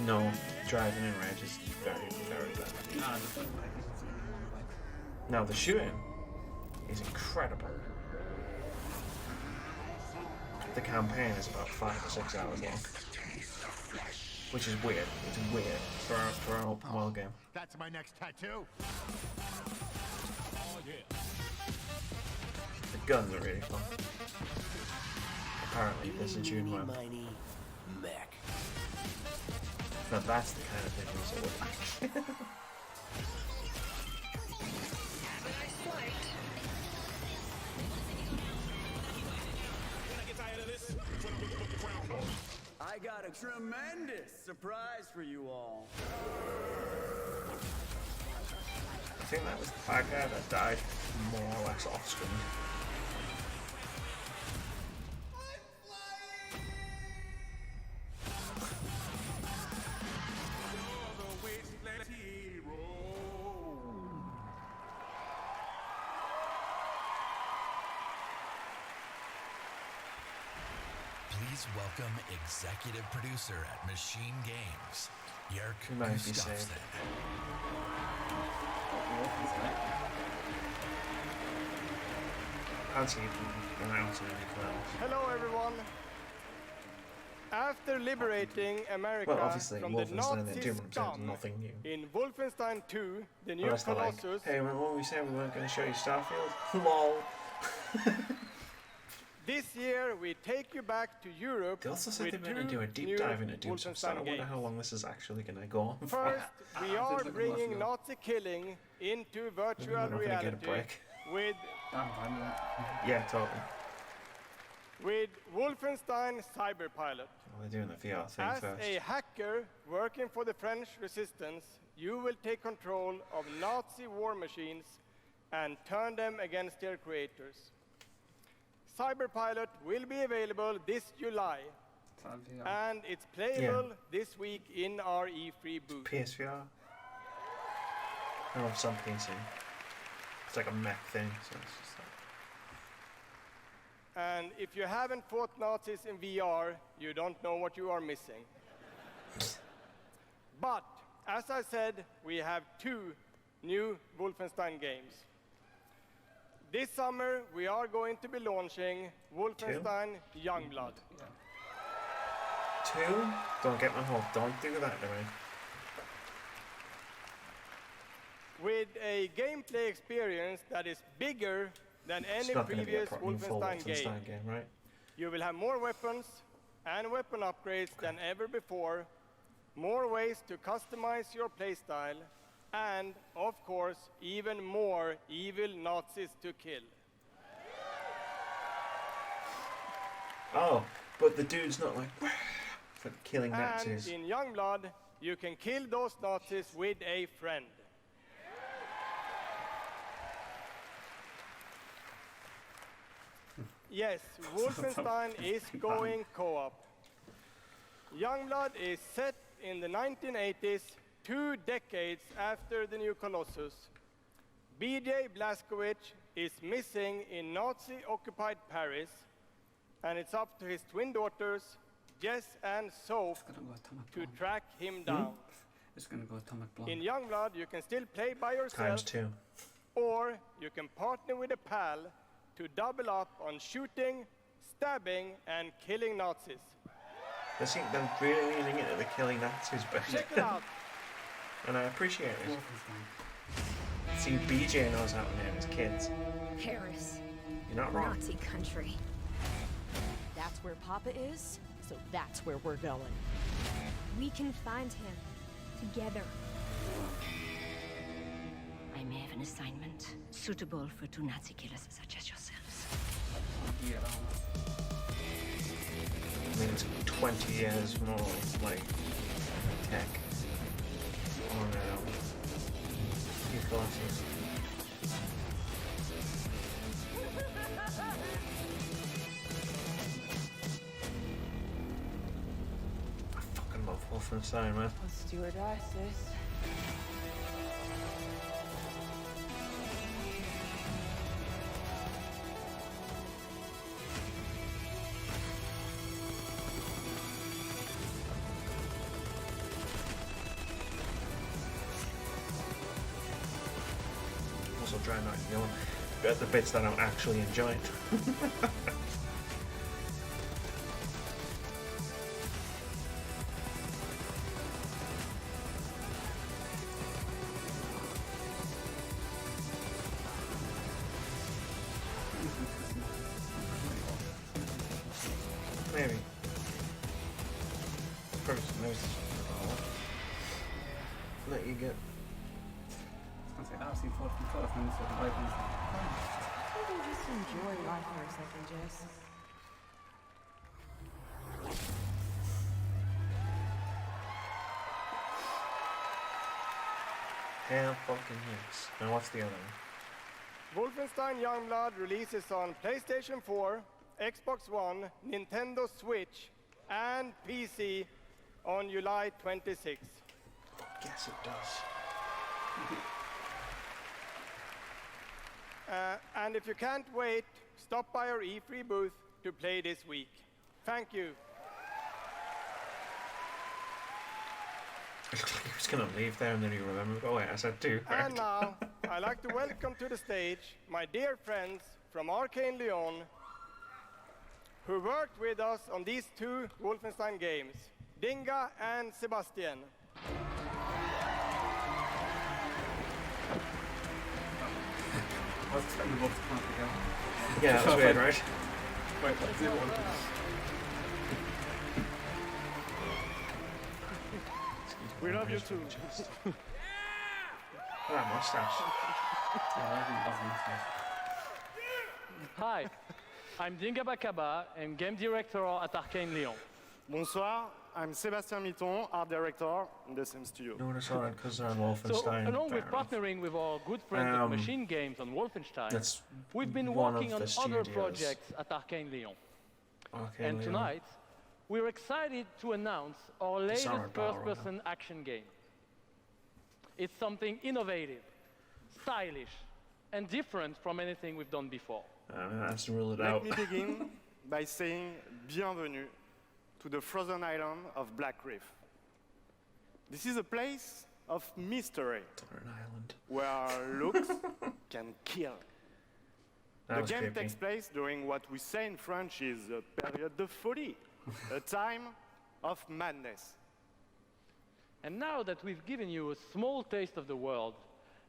no, driving in Rage is very, very bad. No, the shooting is incredible. The campaign is about 5 or 6 hours long, which is weird. It's weird for an open world game. That's my next tattoo. The guns are really fun. Apparently, this is June one. Now that's the kind of thing that would like. I got a tremendous surprise for you all. I think that was the bad guy that died more or less off screen. Please welcome executive producer at Machine Games, Yerk Might be Gustafsson. saved. Can't see it announcing anything else. Hello, everyone. After liberating America Well, obviously, from the Wolfenstein Nazi 2 scum nothing new. in Wolfenstein 2, the new Unless they're like, Colossus, hey, remember when we said we weren't going to show you Starfield? LOL. this year we take you back to Europe. They also said with they were going to do a deep new dive into Doom, so I Wolfenstein wonder games. how long this is actually going to go on for. First, we are bringing Nazi killing into virtual We're not gonna get a reality break. with Yeah, totally. with Wolfenstein Cyberpilot. Well, they're doing the VR thing As first. a hacker working for the French resistance, you will take control of Nazi war machines and turn them against their creators. Cyberpilot will be available this July, and it's playable this week in our E3 booth. PSVR? Oh, some PC. It's like a mech thing, so it's just like... And if you haven't fought Nazis in VR, you don't know what you are missing. But, as I said, we have 2 new Wolfenstein games. This summer, we are going to be launching Wolfenstein Youngblood. 2? Don't get my hope. Don't do that to me. With a gameplay experience that is bigger than It's any not going to be a previous full Wolfenstein Wolfenstein game, right? You will have more weapons and weapon upgrades than ever before, more ways to customize your playstyle, and, of course, even more evil Nazis to kill. Oh, but the dude's not like for killing And Nazis. in Youngblood, you can kill those Nazis with a friend. Yes, Wolfenstein is going co-op. Youngblood is set in the 1980s, 2 decades after the new Colossus. BJ Blazkowicz is missing in Nazi-occupied Paris, and it's up to his twin daughters, Jess and Soph, to track him down. It's gonna go Atomic Blonde. In Youngblood, you can still play by yourself, ×2. or you can partner with a pal to double up on shooting, stabbing, and killing Nazis. They're really leaning into the killing Nazis bit. Check it out. And I appreciate it. See, BJ knows how to name his kids. Paris. You're not wrong. Nazi country. That's where Papa is, so that's where we're going. We can find him. Together. I may have an assignment suitable for 2 Nazi killers such as yourselves. I mean, it's 20 years more like tech. Oh no. You Colossus. I fucking love Wolfenstein, man. Let's do or die, sis. Also trying not, you know, the bits that I'm actually enjoying. Maybe. Person knows let you get. I was gonna say that. I've seen 4 from 12 minutes of the right ones. Maybe just enjoy life for a second, Jess. Hell fucking yes. Now what's the other one? Wolfenstein Youngblood releases on PlayStation 4, Xbox One, Nintendo Switch, and PC on July 26th. Guess it does. And if you can't wait, stop by our E3 booth to play this week. Thank you. It looked like he was going to leave there and then he remembered, oh wait, I said 2. And now, I'd like to welcome to the stage my dear friends from Arcane Lyon, who worked with us on these 2 Wolfenstein games, Dinga and Sebastian. Yeah, that's weird, right? Wait, what's the other one? We love you too. That mustache. Hi, I'm Dinga Bakaba and game director at Arcane Lyon. Bonsoir, I'm Sébastien Mitton, art director in the same studio. No, it's alright because they're on Wolfenstein. So, along with partnering with our good friends at Machine Games on Wolfenstein, we've been working on other projects at Arcane Lyon. And tonight, we're excited to announce our latest first-person action game. It's something innovative, stylish, and different from anything we've done before. That's to rule it out. Let me begin by saying bienvenue to the frozen island of Black Reef. This is a place of mystery, where looks can kill. The game takes place during what we say in French is a période de folie, a time of madness. And now that we've given you a small taste of the world,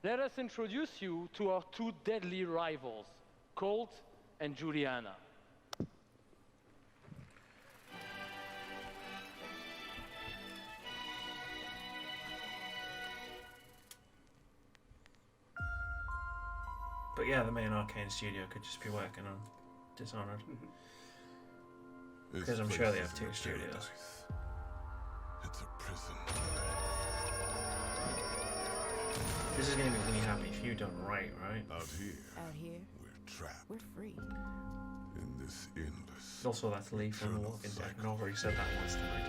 let us introduce you to our 2 deadly rivals, Colt and Juliana. But yeah, the main Arcane studio could just be working on Dishonored. Because I'm sure they have 2 studios. It's a prison. This is going to be really happy if you done right? Out here, we're trapped. We're free. In this endless. Also, that's Lee from The Walking Dead. And I've already said that once tonight.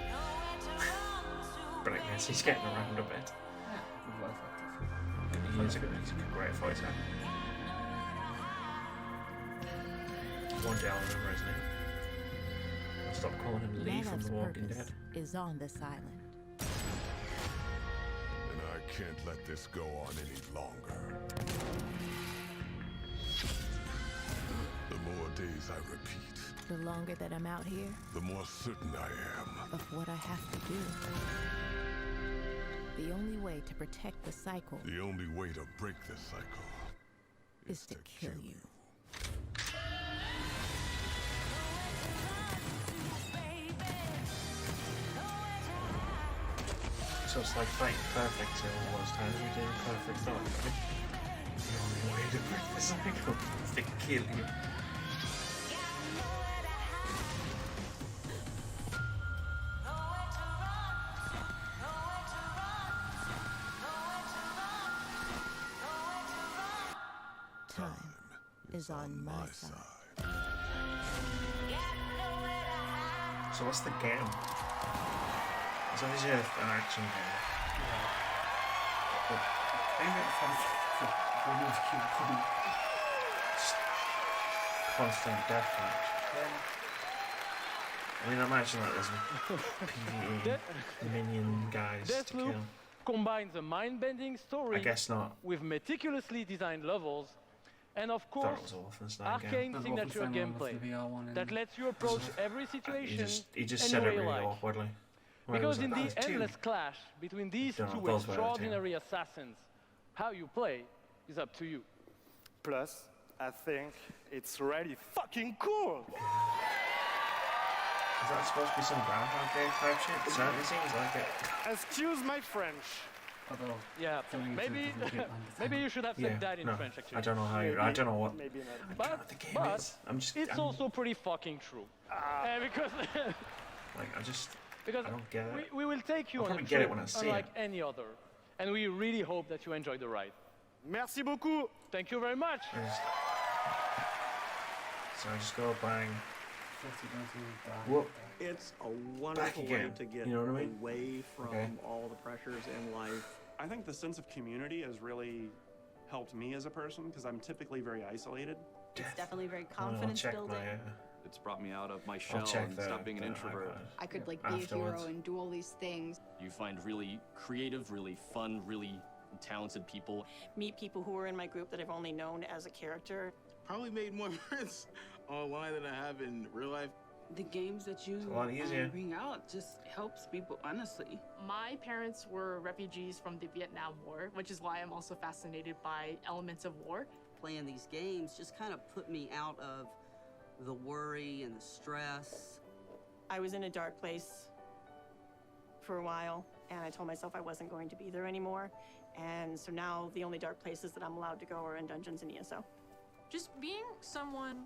But I guess he's getting around a bit. He's a great voice actor. One day I'll remember his name. I'll stop calling him Lee from The Walking Dead. Is on this island. And I can't let this go on any longer. The more days I repeat, The longer that I'm out here, the more certain I am of what I have to do. The only way to protect the cycle the only way to break this cycle is to kill you. So it's like fighting perfect all those times we did perfect thought. The only way to break the cycle is to kill you. Time is on my side. So what's the game? It's obviously an action game. Constant deathmatch. I mean, I imagine that there's PvE minion guys to kill. Combines a mind-bending story I guess not. with meticulously designed levels, and of course, Arcane signature gameplay that lets you approach every situation he just any said way it you really like. awkwardly. Because in the endless clash between these 2 extraordinary assassins, how you play is up to you. Plus, I think it's really fucking cool. Is that supposed to be some Groundhog Day type shit? It certainly seems like it. Excuse my French. Yeah, maybe you should have said that in French, actually. I don't know how you. I don't know what. Maybe not. But it's also pretty fucking true. Because like I just. Because I don't get it. We will take you I'll on a probably get it trip when I see unlike it. any other. And we really hope that you enjoy the ride. Merci beaucoup. Thank you very much. So I just go bang. Whoop. It's a wonderful way to get You know what I mean? away from all the pressures in life. I think the sense of community has really helped me as a person because I'm typically very isolated. It's definitely very confidence building. It's brought me out of my shell and stopped being an introvert. I could like be a hero and do all these things. You find really creative, really fun, really talented people. Meet people who are in my group that I've only known as a character. Probably made more friends online than I have in real life. The games that you bring out just helps people, honestly. My parents were refugees from the Vietnam War, which is why I'm also fascinated by elements of war. Playing these games just kind of put me out of the worry and the stress. I was in a dark place for a while, and I told myself I wasn't going to be there anymore. And so now the only dark places that I'm allowed to go are in dungeons and ESO. Just being someone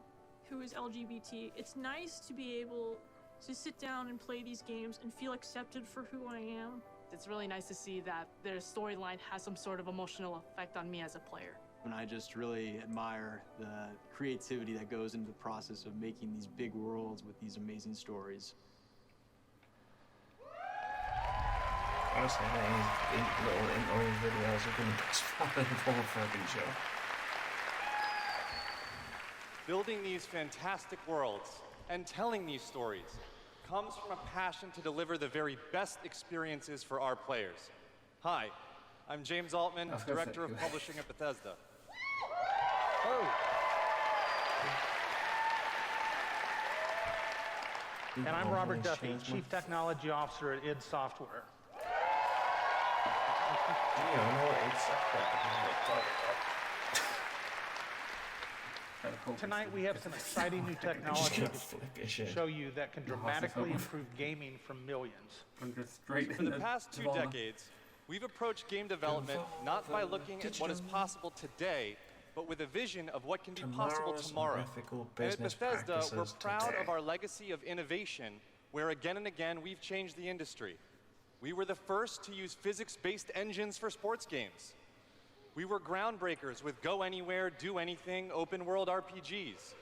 who is LGBT, it's nice to be able to sit down and play these games and feel accepted for who I am. It's really nice to see that their storyline has some sort of emotional effect on me as a player. And I just really admire the creativity that goes into the process of making these big worlds with these amazing stories. Honestly, these little intro videos are going to be spawning for a big show. Building these fantastic worlds and telling these stories comes from a passion to deliver the very best experiences for our players. Hi, I'm James Altman, Director of Publishing at Bethesda. And I'm Robert Duffy, Chief Technology Officer at id Software. Tonight we have some exciting new technology to show you that can dramatically improve gaming for millions. For the past 2 decades, we've approached game development not by looking at what is possible today, but with a vision of what can be possible tomorrow. And at Bethesda, we're proud of our legacy of innovation, where again and again we've changed the industry. We were the first to use physics-based engines for sports games. We were groundbreakers with go anywhere, do anything, open world RPGs.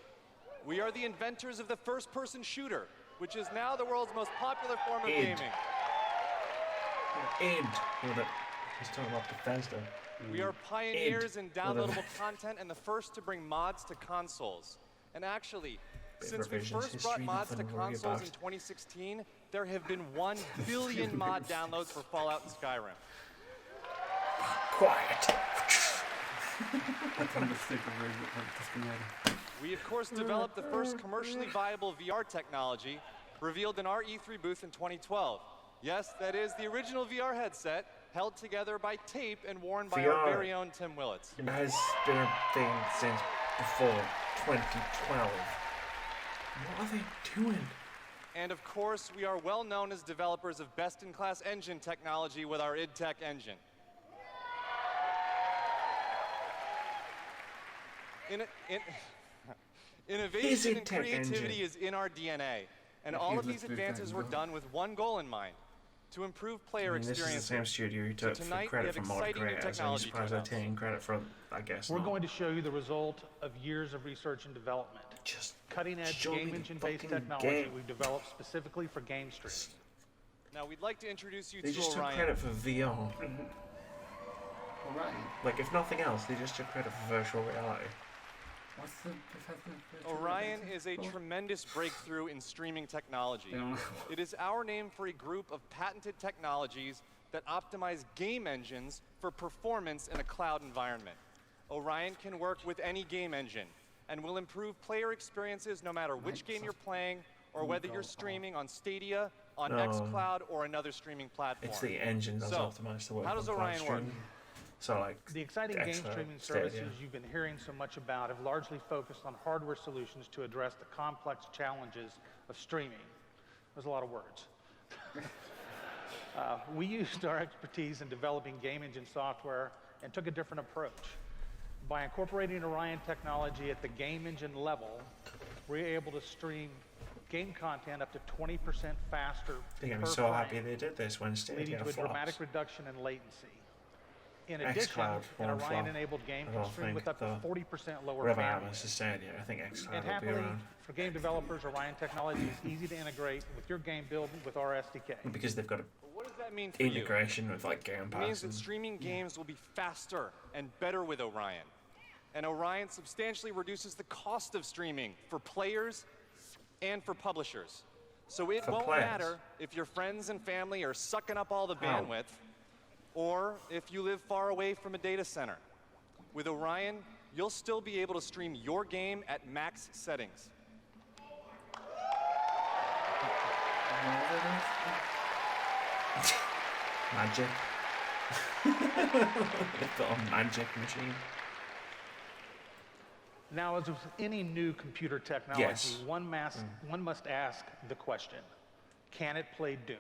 We are the inventors of the first-person shooter, which is now the world's most popular form of gaming. He's talking about Bethesda. We are pioneers in downloadable content and the first to bring mods to consoles. And actually, since we first brought mods to consoles in 2016, there have been 1 billion mod downloads for Fallout and Skyrim. Quiet. We, of course, developed the first commercially viable VR technology revealed in our E3 booth in 2012. Yes, that is the original VR headset held together by tape and worn by our very own Tim Willits. It has been a thing since before 2012. What are they doing? And of course, we are well known as developers of best-in-class engine technology with our id Tech engine. Innovation and creativity is in our DNA, and all of these advances were done with one goal in mind: to improve player experience. This is the same studio who took credit for mod creators, and I'm surprised they're taking credit for, I guess. We're going to show you the result of years of research and development. Just cutting-edge game engine-based technology we've developed specifically for game streaming. Now we'd like to introduce you they to just Orion. took credit for VR. Like, if nothing else, they just took credit for virtual reality. What's the Orion is a tremendous breakthrough in streaming technology. It is our name for a group of patented technologies that optimize game engines for performance in a cloud environment. Orion can work with any game engine and will improve player experiences no matter which game you're playing or whether you're streaming on Stadia, on xCloud, or another streaming platform. It's the engine that's optimized to work. How does Orion work? So, like, the exciting game streaming services you've been hearing so much about have largely focused on hardware solutions to address the complex challenges of streaming. There's a lot of words. We used our expertise in developing game engine software and took a different approach. By incorporating Orion technology at the game engine level, we're able to stream game content up to 20% faster. I think I'm so happy they did this when Stadia leading to a flops. dramatic reduction in latency. In addition, xCloud an won't fly. Orion-enabled game I can don't stream think with up to the 40% lower whatever bandwidth. Atlas has said here. I think xCloud And will be happily, around. for game developers, Orion technology is easy to integrate with your game build with our SDK. Because they've got a What does that mean for integration with like Game It Pass. means that streaming games will be faster and better with Orion. And Orion substantially reduces the cost of streaming for players and for publishers. So it won't matter if your friends and family are sucking up all the bandwidth or if you live far away from a data center. With Orion, you'll still be able to stream your game at max settings. Magic. They've got a magic machine. Now, as with any new computer technology, Yes. one must ask the question, can it play Doom?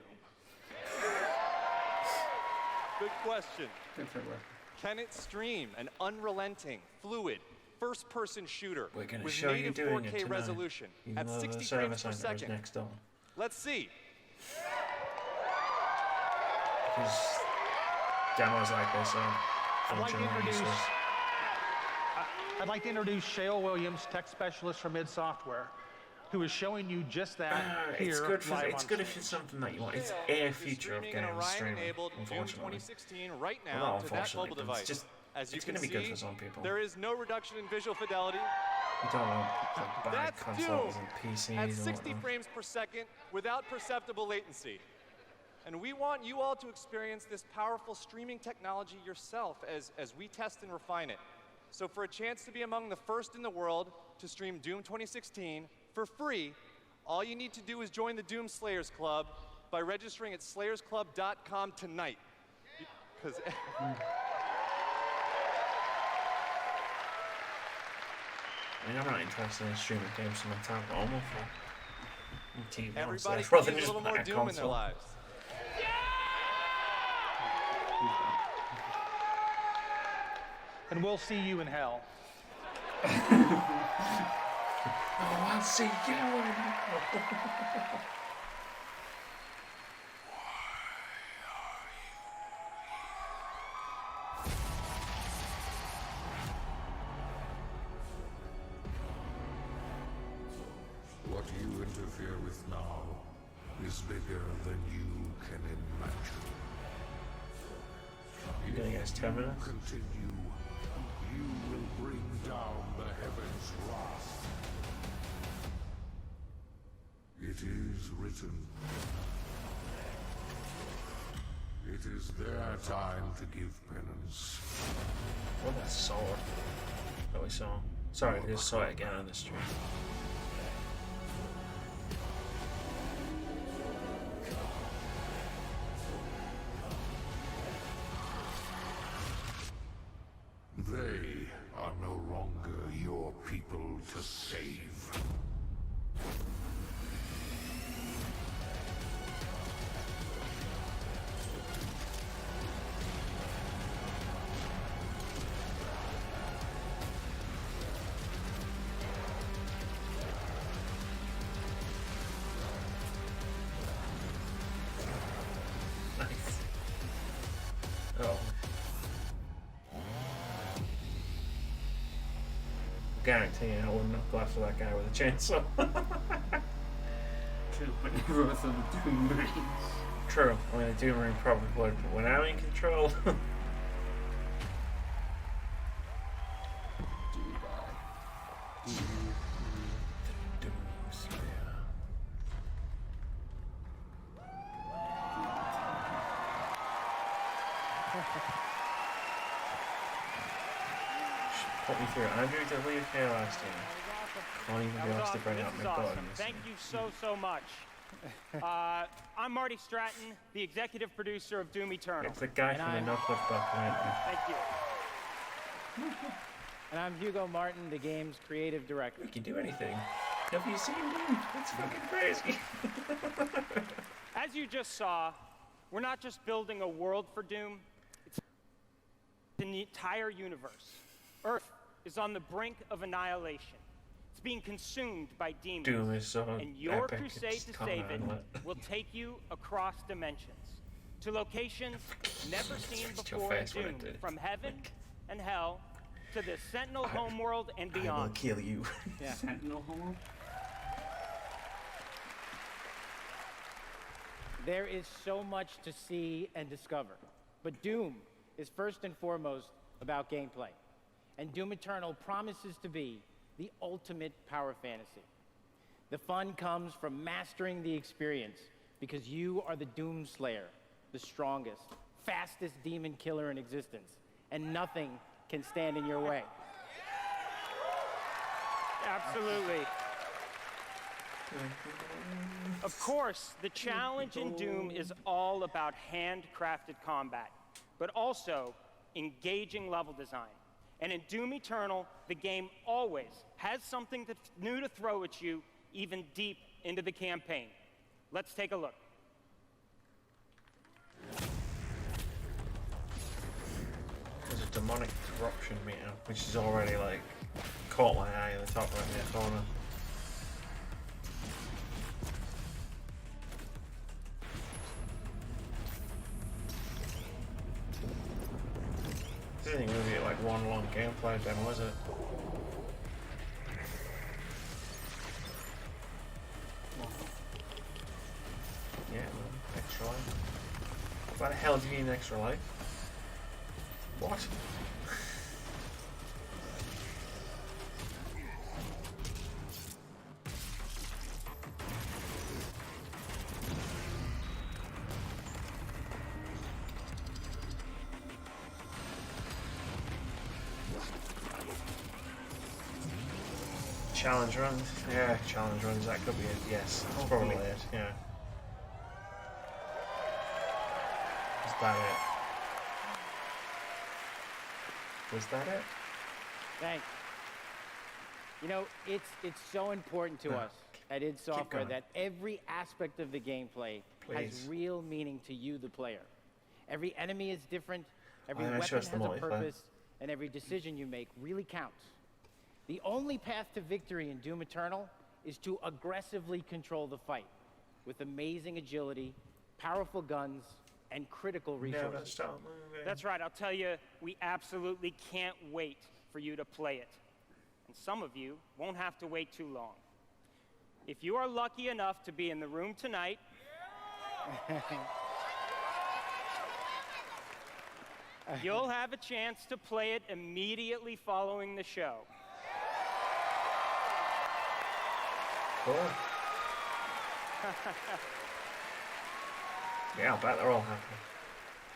Good question. Can it stream an unrelenting, fluid, first-person shooter We're going to with show you native doing 4K it tonight, resolution even at though 60 the service frames per center is second? next door. Let's see. Because demos like this are functional useless. I'd like to introduce Shale Williams, tech specialist from id Software, who is showing you just that here It's good for live it's on good stage. if it's something that you want. It's a feature of games streaming. Enabled Doom Unfortunately, 2016 right Well, now not to that mobile unfortunately, but device. it's just As you it's can going to be see, good for some people. there is no reduction in visual fidelity. You don't want like, bad That's consoles Doom and PCs at and 60 whatnot. frames per second without perceptible latency. And we want you all to experience this powerful streaming technology yourself as we test and refine it. So for a chance to be among the first in the world to stream Doom 2016 for free, all you need to do is join the Doom Slayers Club by registering at slayersclub.com tonight. Because I mean, I'm not interested in streaming games from my tablet. I'm all for TV everybody downstairs rather can than use a just little buy more a Doom in their console. lives. And we'll see you in hell. Oh, I'll see you in What you interfere with now is bigger than you can imagine. You're gonna get us 10 minutes? Continue, you will bring down the heavens' wrath. It is written. It is their time to give penance. What that sword that we saw. Sorry, I just saw it again on the stream. They are no longer your people to save. Nice. Oh. Guarantee I wouldn't have gone after that guy with a chainsaw. True, but never with some Doom Marines. True. I mean, the Doom Marine probably would, but when I'm in control. Put me through. Andrew did leave here last year. Can't even be asked to bring up my button. Thank you so much. I'm Marty Stratton, the executive producer of Doom Eternal. It's the guy from the Knuckles documentary. Thank you. And I'm Hugo Martin, the game's creative director. We can do anything. Have you seen Doom? It's fucking crazy. As you just saw, we're not just building a world for Doom, it's the entire universe. Earth is on the brink of annihilation. It's being consumed by demons. Doom is so and your epic, crusade it's to can't save it handle it. will take you across dimensions. to locations never seen Your before in face when I Doom, did. from heaven and hell to the Sentinel homeworld and I will beyond. kill you. Yeah. Sentinel homeworld? There is so much to see and discover, but Doom is first and foremost about gameplay. And Doom Eternal promises to be the ultimate power fantasy. The fun comes from mastering the experience because you are the Doom Slayer, the strongest, fastest demon killer in existence, and nothing can stand in your way. Absolutely. Of course, the challenge in Doom is all about handcrafted combat, but also engaging level design. And in Doom Eternal, the game always has something new to throw at you, even deep into the campaign. Let's take a look. There's a demonic corruption meter, which is already like caught my eye in the top right hand corner. This isn't going to be like one long gameplay demo, is it? Yeah, well, extra life. Why the hell do you need an extra life? What? Challenge runs? Yeah, challenge runs, that could be it, yes. That's probably it, yeah. Is that it? Was that it? Thanks. You know, it's so important to us at id Software going. that every aspect of the gameplay has Please. real meaning to you, the player. Every enemy is different, every I weapon trust has the a multiplayer. purpose, and every decision you make really counts. The only path to victory in Doom Eternal is to aggressively control the fight with amazing agility, powerful guns, and critical resources. Never stop moving. That's right, I'll tell you, we absolutely can't wait for you to play it. And some of you won't have to wait too long. If you are lucky enough to be in the room tonight, you'll have a chance to play it immediately following the show. Cool. Yeah, I'll bet they're all happy.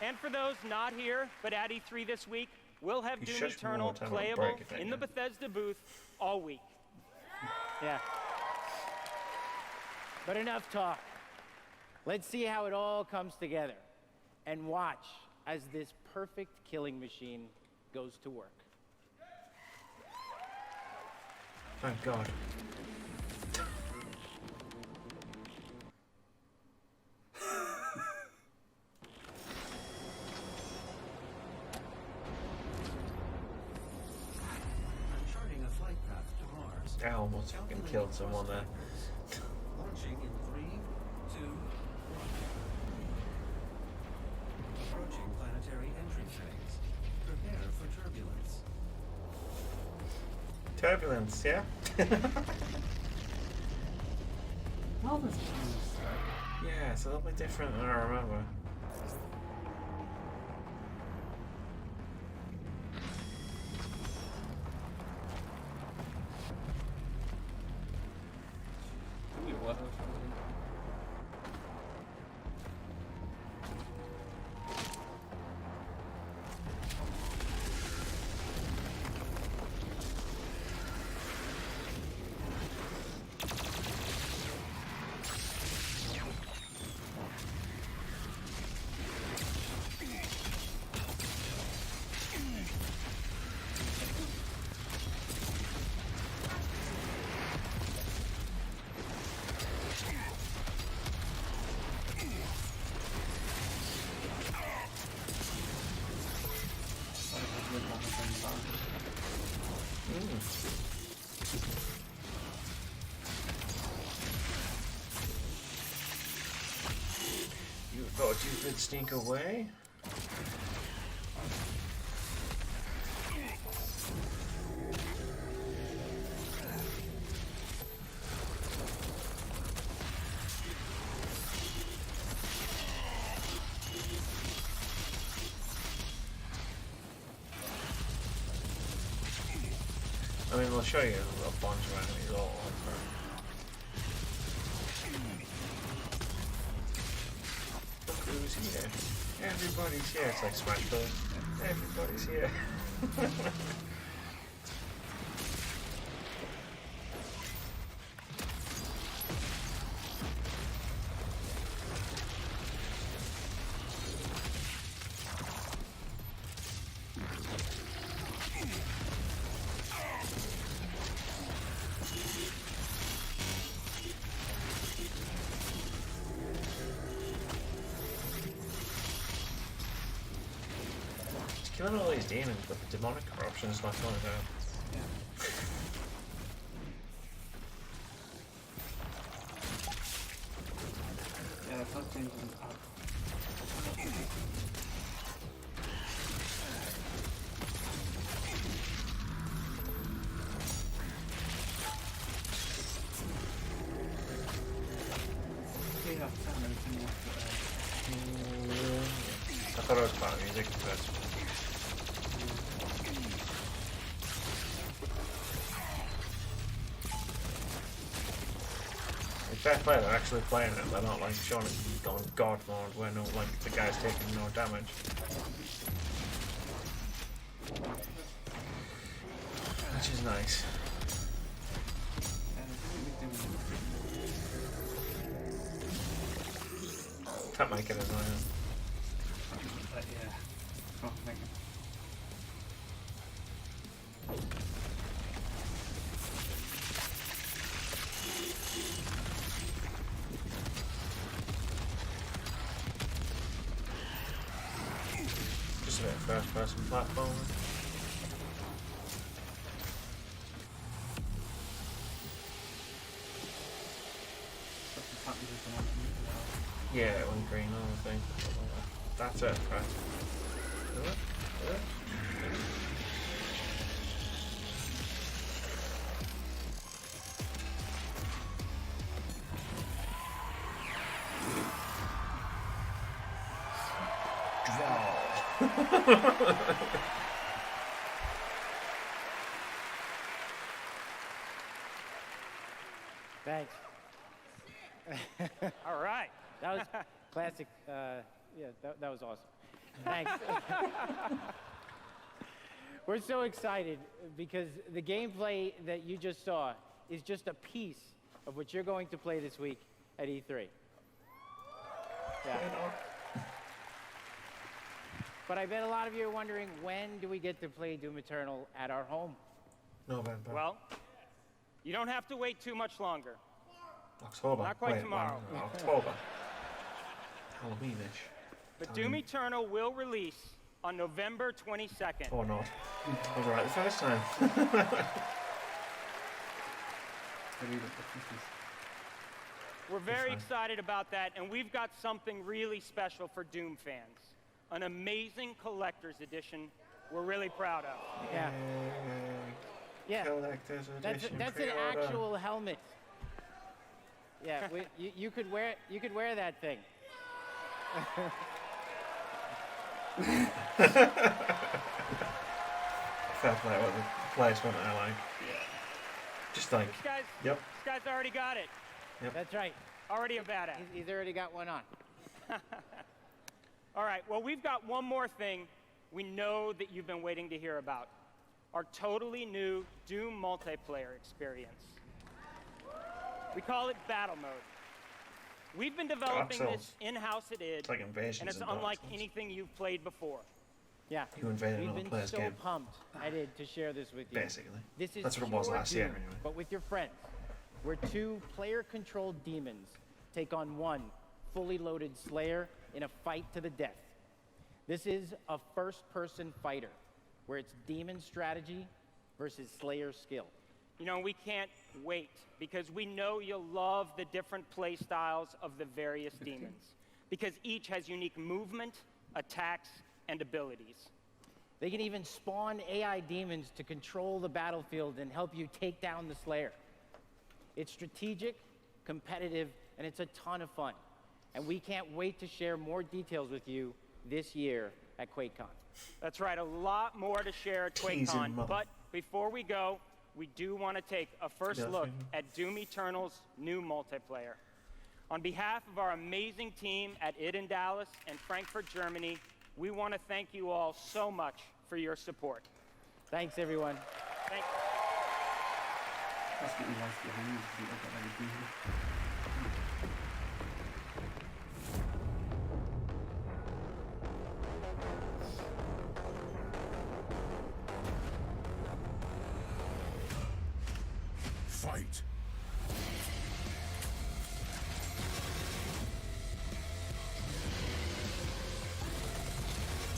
And for those not here, but at E3 this week, we'll have You Doom shut your Eternal mouth, I'm gonna playable break it down, in the yeah. Bethesda booth all week. Yeah. But enough talk. Let's see how it all comes together and watch as this perfect killing machine goes to work. Thank God. Charting a flight path to Mars. I almost fucking killed someone there. Launching in 3, 2, 1. Approaching planetary entry phase. Prepare for turbulence. Turbulence, yeah? All this stuff. Yeah, it's a little bit different than I remember. What? You thought you could should sneak away. I mean, we'll show you a bunch of enemies all over. Look who's here. Everybody's here. It's like Smash Bros. Everybody's here. Killing all these demons, but the demonic corruption is not going down. Yeah, the first game doesn't have. I thought it was part of music first. Fair play, they're actually playing it, they're not like showing it on God mode where no, like, the guy's taking no damage. Which is nice. That might get annoying. Yeah. Oh, thank you. Just a bit of first person platforming. Yeah, it went green on, I think. That's it, right? Is it? Is it? Thanks. All right. That was classic. Yeah, that was awesome. Thanks. We're so excited because the gameplay that you just saw is just a piece of what you're going to play this week at E3. Yeah. But I bet a lot of you are wondering, when do we get to play Doom Eternal at our home? November. Well, you don't have to wait too much longer. October. Not quite tomorrow. October. Halloweenish. But Doom Eternal will release on November 22nd. Or not. I was right the first time. We're very excited about that, and we've got something really special for Doom fans. An amazing collector's edition we're really proud of. Yeah. Yeah. Collector's edition. That's an actual helmet. Yeah, you could wear that thing. Fair play with the placement, I like. Just like, This guy's already got it. Yep. That's right. Already a badass. He's already got one on. All right, well, we've got one more thing we know that you've been waiting to hear about. Our totally new Doom multiplayer experience. We call it Battle Mode. We've been developing this in-house at id, it's like Invasions and it's in Dark unlike Souls. anything you've played before. Yeah. You invaded We've another been player's so game. pumped at id to share this with you. Basically. This is That's what it was pure last year, Doom, anyway. but with your friends, where two player-controlled demons take on one fully loaded Slayer in a fight to the death. This is a first-person fighter, where it's demon strategy versus Slayer skill. You know, we can't wait because we know you'll love the different play styles of the various demons. because each has unique movement, attacks, and abilities. They can even spawn AI demons to control the battlefield and help you take down the Slayer. It's strategic, competitive, and it's a ton of fun. And we can't wait to share more details with you this year at QuakeCon. That's right, a lot more to share at QuakeCon. But before we go, we do want to take a first look at Doom Eternal's new multiplayer. On behalf of our amazing team at id in Dallas and Frankfurt, Germany, we want to thank you all so much for your support. Thanks, everyone. Thank you. Let's get your life behind you. I've got very busy. Fight.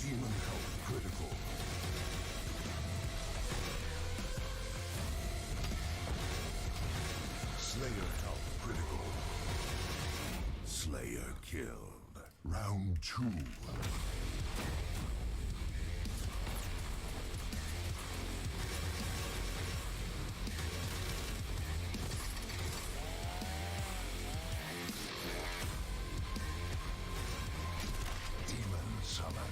Demon health critical. Slayer health critical. Slayer killed. Round 2. Demon summon.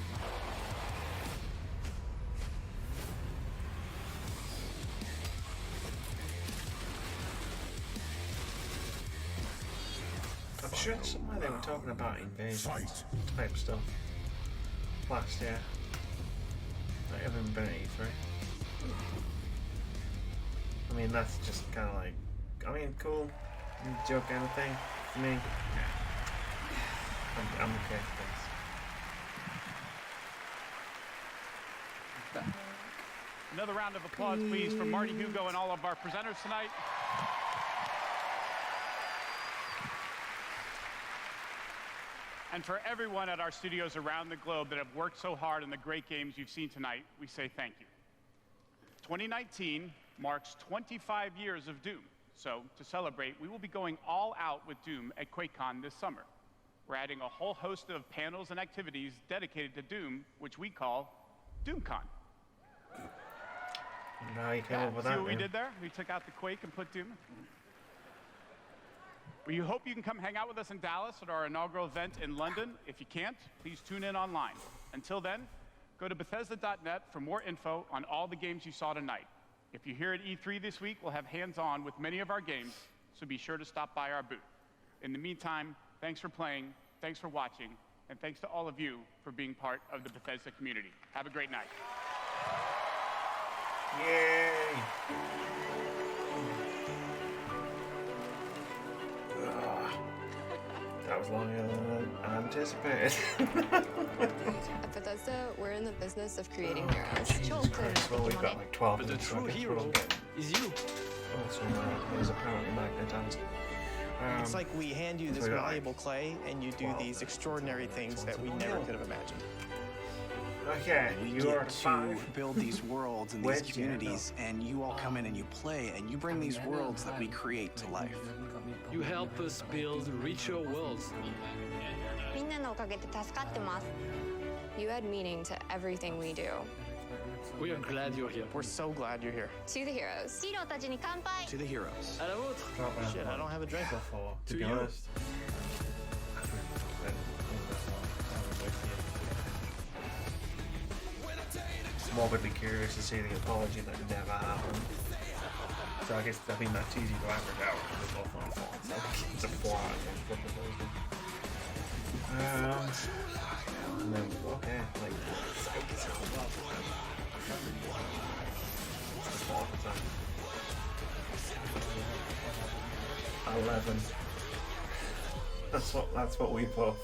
I'm sure somewhere they were talking about invasion type stuff last year. I haven't been at E3. I mean, that's just kind of like, I mean, cool, joke kind of thing for me. I'm okay with this. Another round of applause, please, for Marty Hugo and all of our presenters tonight. And for everyone at our studios around the globe that have worked so hard on the great games you've seen tonight, we say thank you. 2019 marks 25 years of Doom. So to celebrate, we will be going all out with Doom at QuakeCon this summer. We're adding a whole host of panels and activities dedicated to Doom, which we call DoomCon. Now you came up with that. See what we did there? We took out the Quake and put Doom. We hope you can come hang out with us in Dallas at our inaugural event in London. If you can't, please tune in online. Until then, go to Bethesda.net for more info on all the games you saw tonight. If you're here at E3 this week, we'll have hands-on with many of our games, so be sure to stop by our booth. In the meantime, thanks for playing, thanks for watching, and thanks to all of you for being part of the Bethesda community. Have a great night. Yay! That was longer than I anticipated. At Bethesda, we're in the business of creating heroes. Well, we've got like 12 But the minutes, so I true guess hero we'll get- is you. Oh, so is apparently magnetized. It's like we hand you this so we got, like, malleable clay and you do these extraordinary things that we never could have imagined. Okay, We you get are to build these worlds and these communities, and you all come in and you play, and you bring these worlds that we create to life. You help us build richer worlds. みんなのおかげで助かってます. You add meaning to everything we do. We are glad you're here. We're so glad you're here. To the heroes. ヒーローたちに乾杯. To the heroes. À la vôtre. Shit, I don't have a drink. To To be you. honest. Morbidly curious to see the apology that never happened. So I think that's easy to average out because it's all my fault. It's a flaw from Bethesda. And then, okay, like, it's the fault, so. 11. That's what we both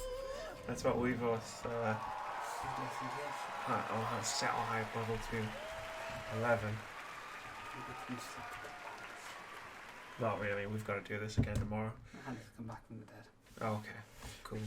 I'll settle high level to 11. Not really, we've got to do this again tomorrow. I had to come back from the dead. Okay, cool.